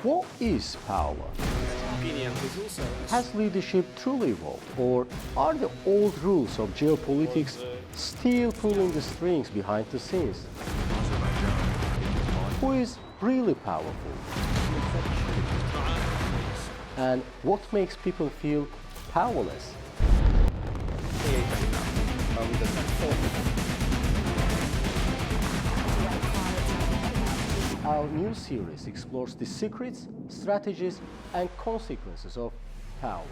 What is power? Has leadership truly evolved, or are the old rules of geopolitics still pulling the strings behind the scenes? Who is really powerful? And what makes people feel powerless? Our new series explores the secrets, strategies, and consequences of power.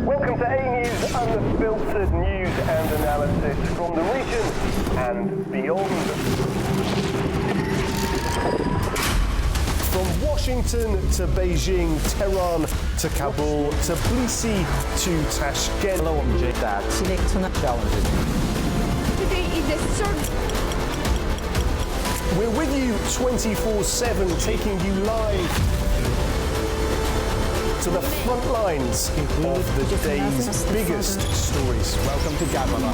Welcome to AnewZ, unfiltered news and analysis from the region and beyond. From Washington to Beijing, Tehran to Kabul, to Tbilisi to Tashkent. Today is the third. We're with you 24/7, taking you live to the front lines of the day's biggest stories. Welcome to Gabala.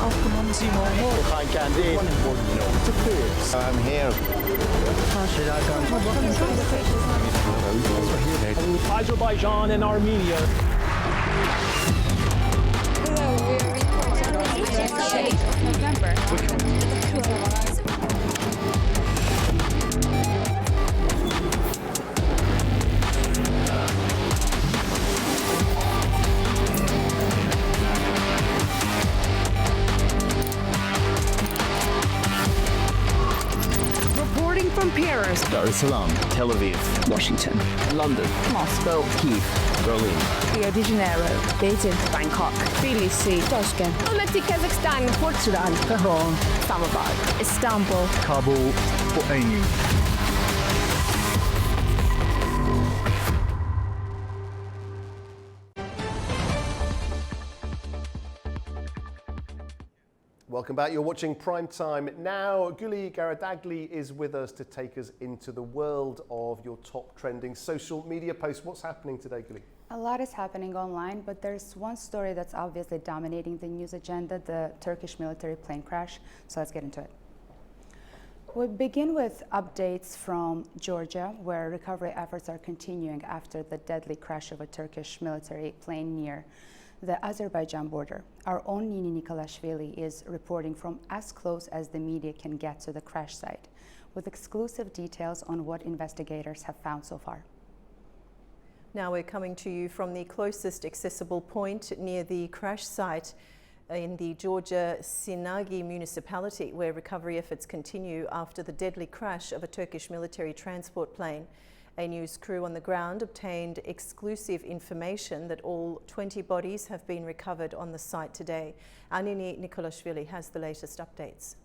I'm here. Azerbaijan and Armenia. Hello, we're reporting on the 8th of November. Reporting from Paris, Dar es Salaam, Tel Aviv, Washington, London, Moscow, Kyiv, Berlin, Rio de Janeiro, Beijing, Bangkok, Tbilisi, Tashkent, Almaty, Kazakhstan, Port Sudan, Tehran, Islamabad, Istanbul, Kabul for AnewZ. Welcome back. You're watching Primetime now. Guli Garadagli is with us to take us into the world of your top trending social media posts. What's happening today, Guli? A lot is happening online, but there's one story that's obviously dominating the news agenda, the Turkish military plane crash. So let's get into it. We begin with updates from Georgia, where recovery efforts are continuing after the deadly crash of a Turkish military plane near the Azerbaijan border. Our own Nini Nikolashvili is reporting from as close as the media can get to the crash site, with exclusive details on what investigators have found so far. Now we're coming to you from the closest accessible point near the crash site in the Georgia Sinagi municipality, where recovery efforts continue after the deadly crash of a Turkish military transport plane. AnewZ crew on the ground obtained exclusive information that all 20 bodies have been recovered on the site today. Our Nini Nikolashvili has the latest updates.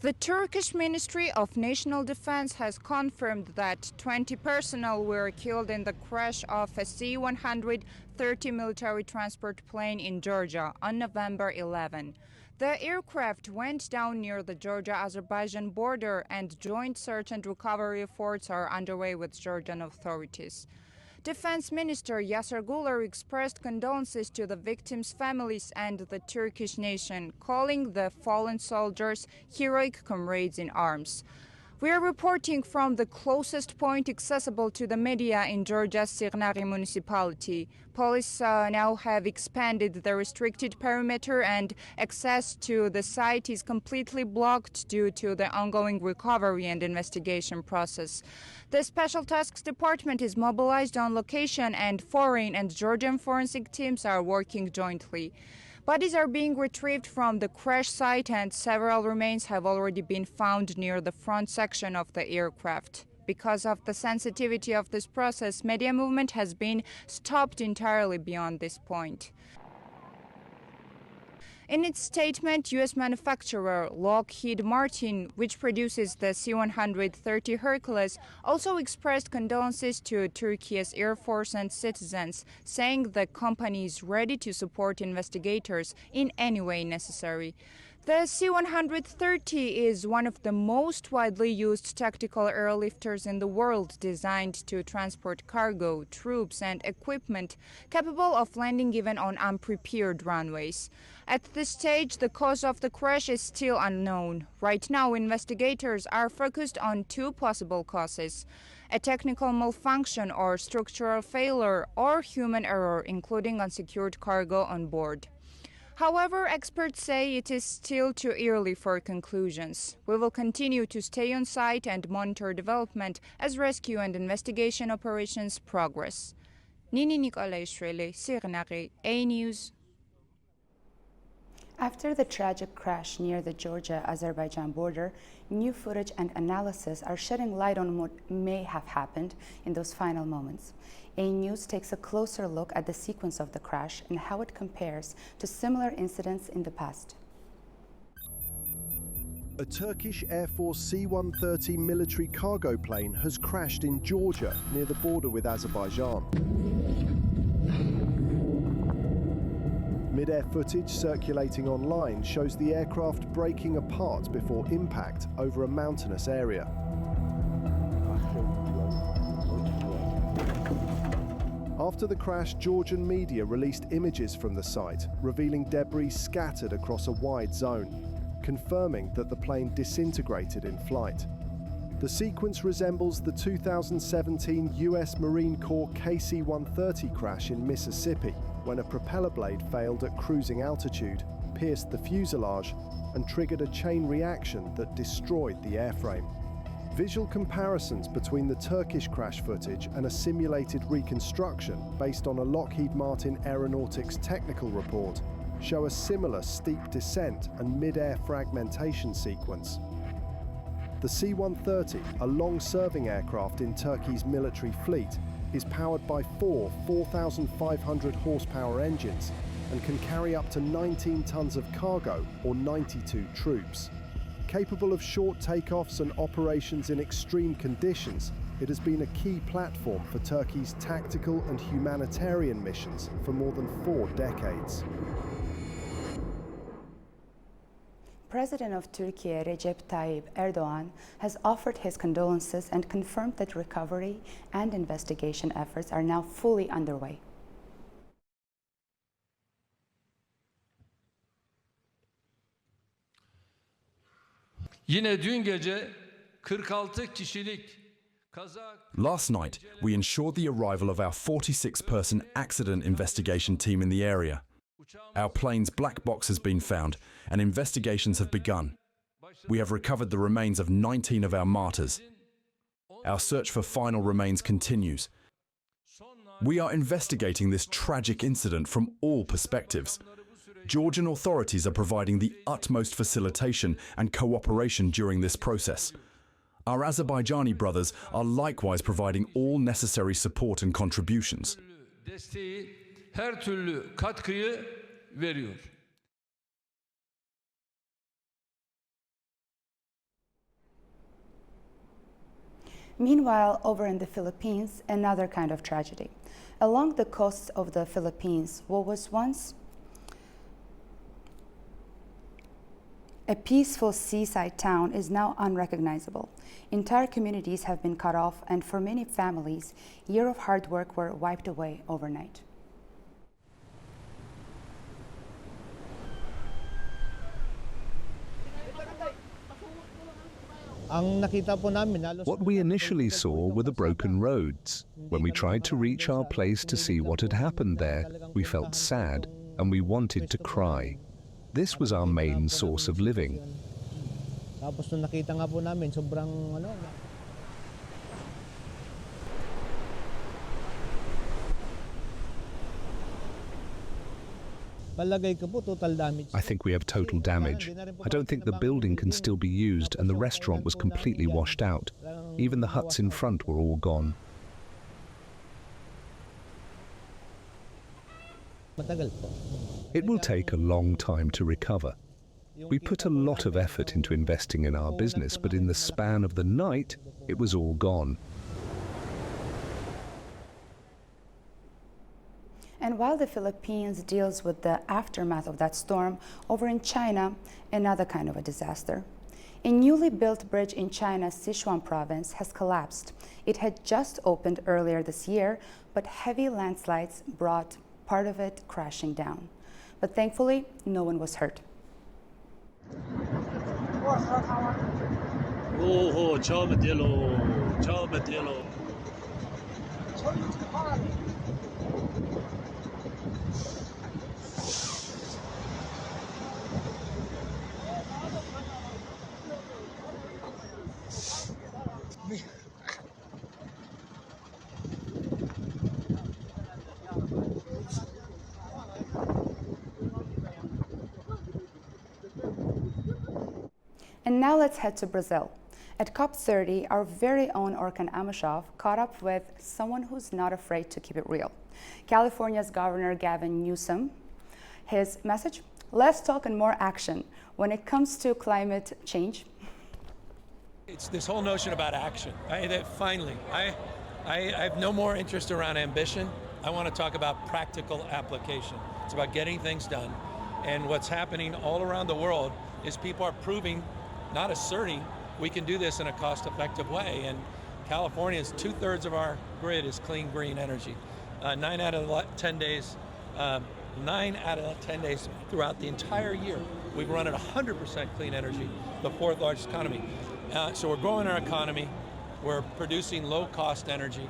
The Turkish Ministry of National Defense has confirmed that 20 personnel were killed in the crash of a C-130 military transport plane in Georgia on November 11. The aircraft went down near the Georgia-Azerbaijan border, and joint search and recovery efforts are underway with Georgian authorities. Defense Minister Yasir Guler expressed condolences to the victims' families and the Turkish nation, calling the fallen soldiers heroic comrades in arms. We are reporting from the closest point accessible to the media in Georgia's Sinagi municipality. Police now have expanded the restricted perimeter, and access to the site is completely blocked due to the ongoing recovery and investigation process. The Special Tasks Department is mobilized on location, and foreign and Georgian forensic teams are working jointly. Bodies are being retrieved from the crash site, and several remains have already been found near the front section of the aircraft. Because of the sensitivity of this process, media movement has been stopped entirely beyond this point. In its statement, U.S. manufacturer Lockheed Martin, which produces the C-130 Hercules, also expressed condolences to Turkey's Air Force and citizens, saying the company is ready to support investigators in any way necessary. The C-130 is one of the most widely used tactical airlifters in the world, designed to transport cargo, troops, and equipment capable of landing even on unprepared runways. At this stage, the cause of the crash is still unknown. Right now, investigators are focused on two possible causes: a technical malfunction or structural failure, or human error, including unsecured cargo on board. However, experts say it is still too early for conclusions. We will continue to stay on site and monitor development as rescue and investigation operations progress. Nini Nikolashvili, Sinagi, AnewZ. After the tragic crash near the Georgia-Azerbaijan border, new footage and analysis are shedding light on what may have happened in those final moments. AnewZ takes a closer look at the sequence of the crash and how it compares to similar incidents in the past. A Turkish Air Force C-130 military cargo plane has crashed in Georgia near the border with Azerbaijan. Mid-air footage circulating online shows the aircraft breaking apart before impact over a mountainous area. After the crash, Georgian media released images from the site, revealing debris scattered across a wide zone, confirming that the plane disintegrated in flight. The sequence resembles the 2017 US Marine Corps KC-130 crash in Mississippi, when a propeller blade failed at cruising altitude, pierced the fuselage, and triggered a chain reaction that destroyed the airframe. Visual comparisons between the Turkish crash footage and a simulated reconstruction based on a Lockheed Martin Aeronautics technical report show a similar steep descent and mid-air fragmentation sequence. The C-130, a long-serving aircraft in Turkey's military fleet, is powered by four 4,500 horsepower engines and can carry up to 19 tons of cargo or 92 troops. Capable of short takeoffs and operations in extreme conditions, it has been a key platform for Turkey's tactical and humanitarian missions for more than 4 decades. President of Turkey Recep Tayyip Erdogan has offered his condolences and confirmed that recovery and investigation efforts are now fully underway. Yine dün gece 46 kişilik kaza. Last night, we ensured the arrival of our 46-person accident investigation team in the area. Our plane's black box has been found and investigations have begun. We have recovered the remains of 19 of our martyrs. Our search for final remains continues. We are investigating this tragic incident from all perspectives. Georgian authorities are providing the utmost facilitation and cooperation during this process. Our Azerbaijani brothers are likewise providing all necessary support and contributions. Desteği, her türlü katkıyı veriyor. Meanwhile, over in the Philippines, another kind of tragedy. Along the coast of the Philippines, what was once a peaceful seaside town is now unrecognizable. Entire communities have been cut off, and for many families, years of hard work were wiped away overnight. What we initially saw were the broken roads. When we tried to reach our place to see what had happened there, we felt sad and we wanted to cry. This was our main source of living. I think we have total damage. I don't think the building can still be used, and the restaurant was completely washed out. Even the huts in front were all gone. It will take a long time to recover. We put a lot of effort into investing in our business, but in the span of the night, it was all gone. And while the Philippines deals with the aftermath of that storm, over in China, another kind of a disaster. A newly built bridge in China's Sichuan province has collapsed. It had just opened earlier this year, but heavy landslides brought part of it crashing down. But thankfully, no one was hurt. And now let's head to Brazil. At COP30, our very own Orkan Amashov caught up with someone who's not afraid to keep it real. California's Governor Gavin Newsom. His message: less talk and more action when it comes to climate change. It's this whole notion about action. Finally, I have no more interest around ambition. I want to talk about practical application. It's about getting things done. And what's happening all around the world is people are proving, not asserting, we can do this in a cost-effective way. And California's 2/3 of our grid is clean, green energy. 9 out of 10 days, 9 out of 10 days throughout the entire year, we've run at 100% clean energy, the 4th largest economy. So we're growing our economy, we're producing low-cost energy,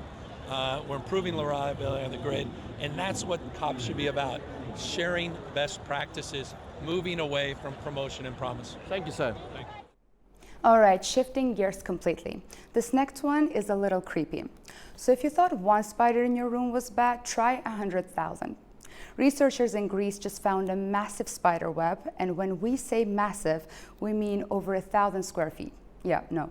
we're improving the reliability of the grid, and that's what COP should be about, sharing best practices, moving away from promotion and promise. Thank you, sir. Thank you. All right, shifting gears completely. This next one is a little creepy. So if you thought one spider in your room was bad, try 100,000. Researchers in Greece just found a massive spider web, and when we say massive, we mean over 1,000 square feet. Yeah, no.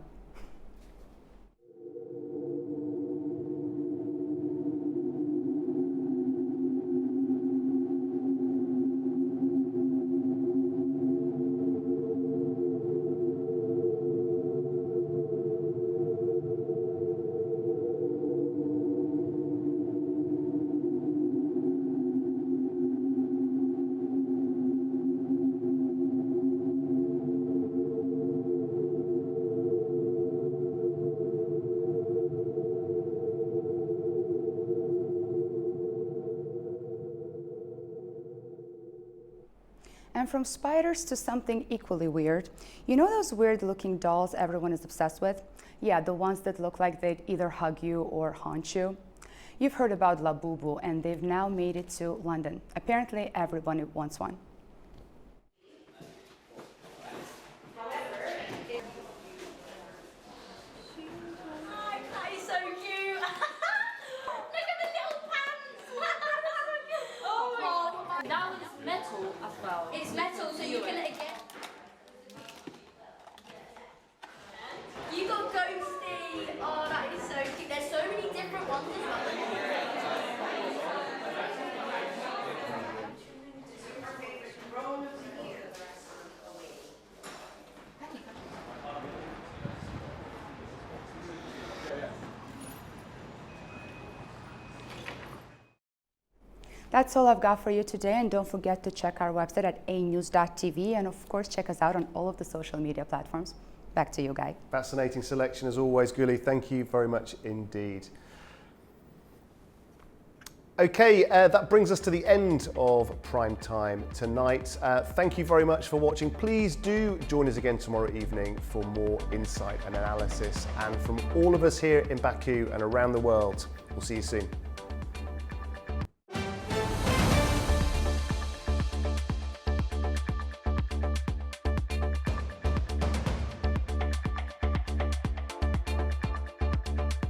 And from spiders to something equally weird. You know those weird looking dolls everyone is obsessed with? Yeah, the ones that look like they'd either hug you or haunt you. You've heard about Labubu, and they've now made it to London. Apparently everyone wants one. It's metal, so you can again. You got ghosty. Oh, that is so cute. There's so many different ones as well. That's all I've got for you today, and don't forget to check our website at AnewZ.tv, and of course check us out on all of the social media platforms. Back to you, Guy. Fascinating selection as always, Guli. Thank you very much indeed. Okay, that brings us to the end of Prime Time tonight. Thank you very much for watching. Please do join us again tomorrow evening for more insight and analysis. And from all of us here in Baku and around the world, we'll see you soon.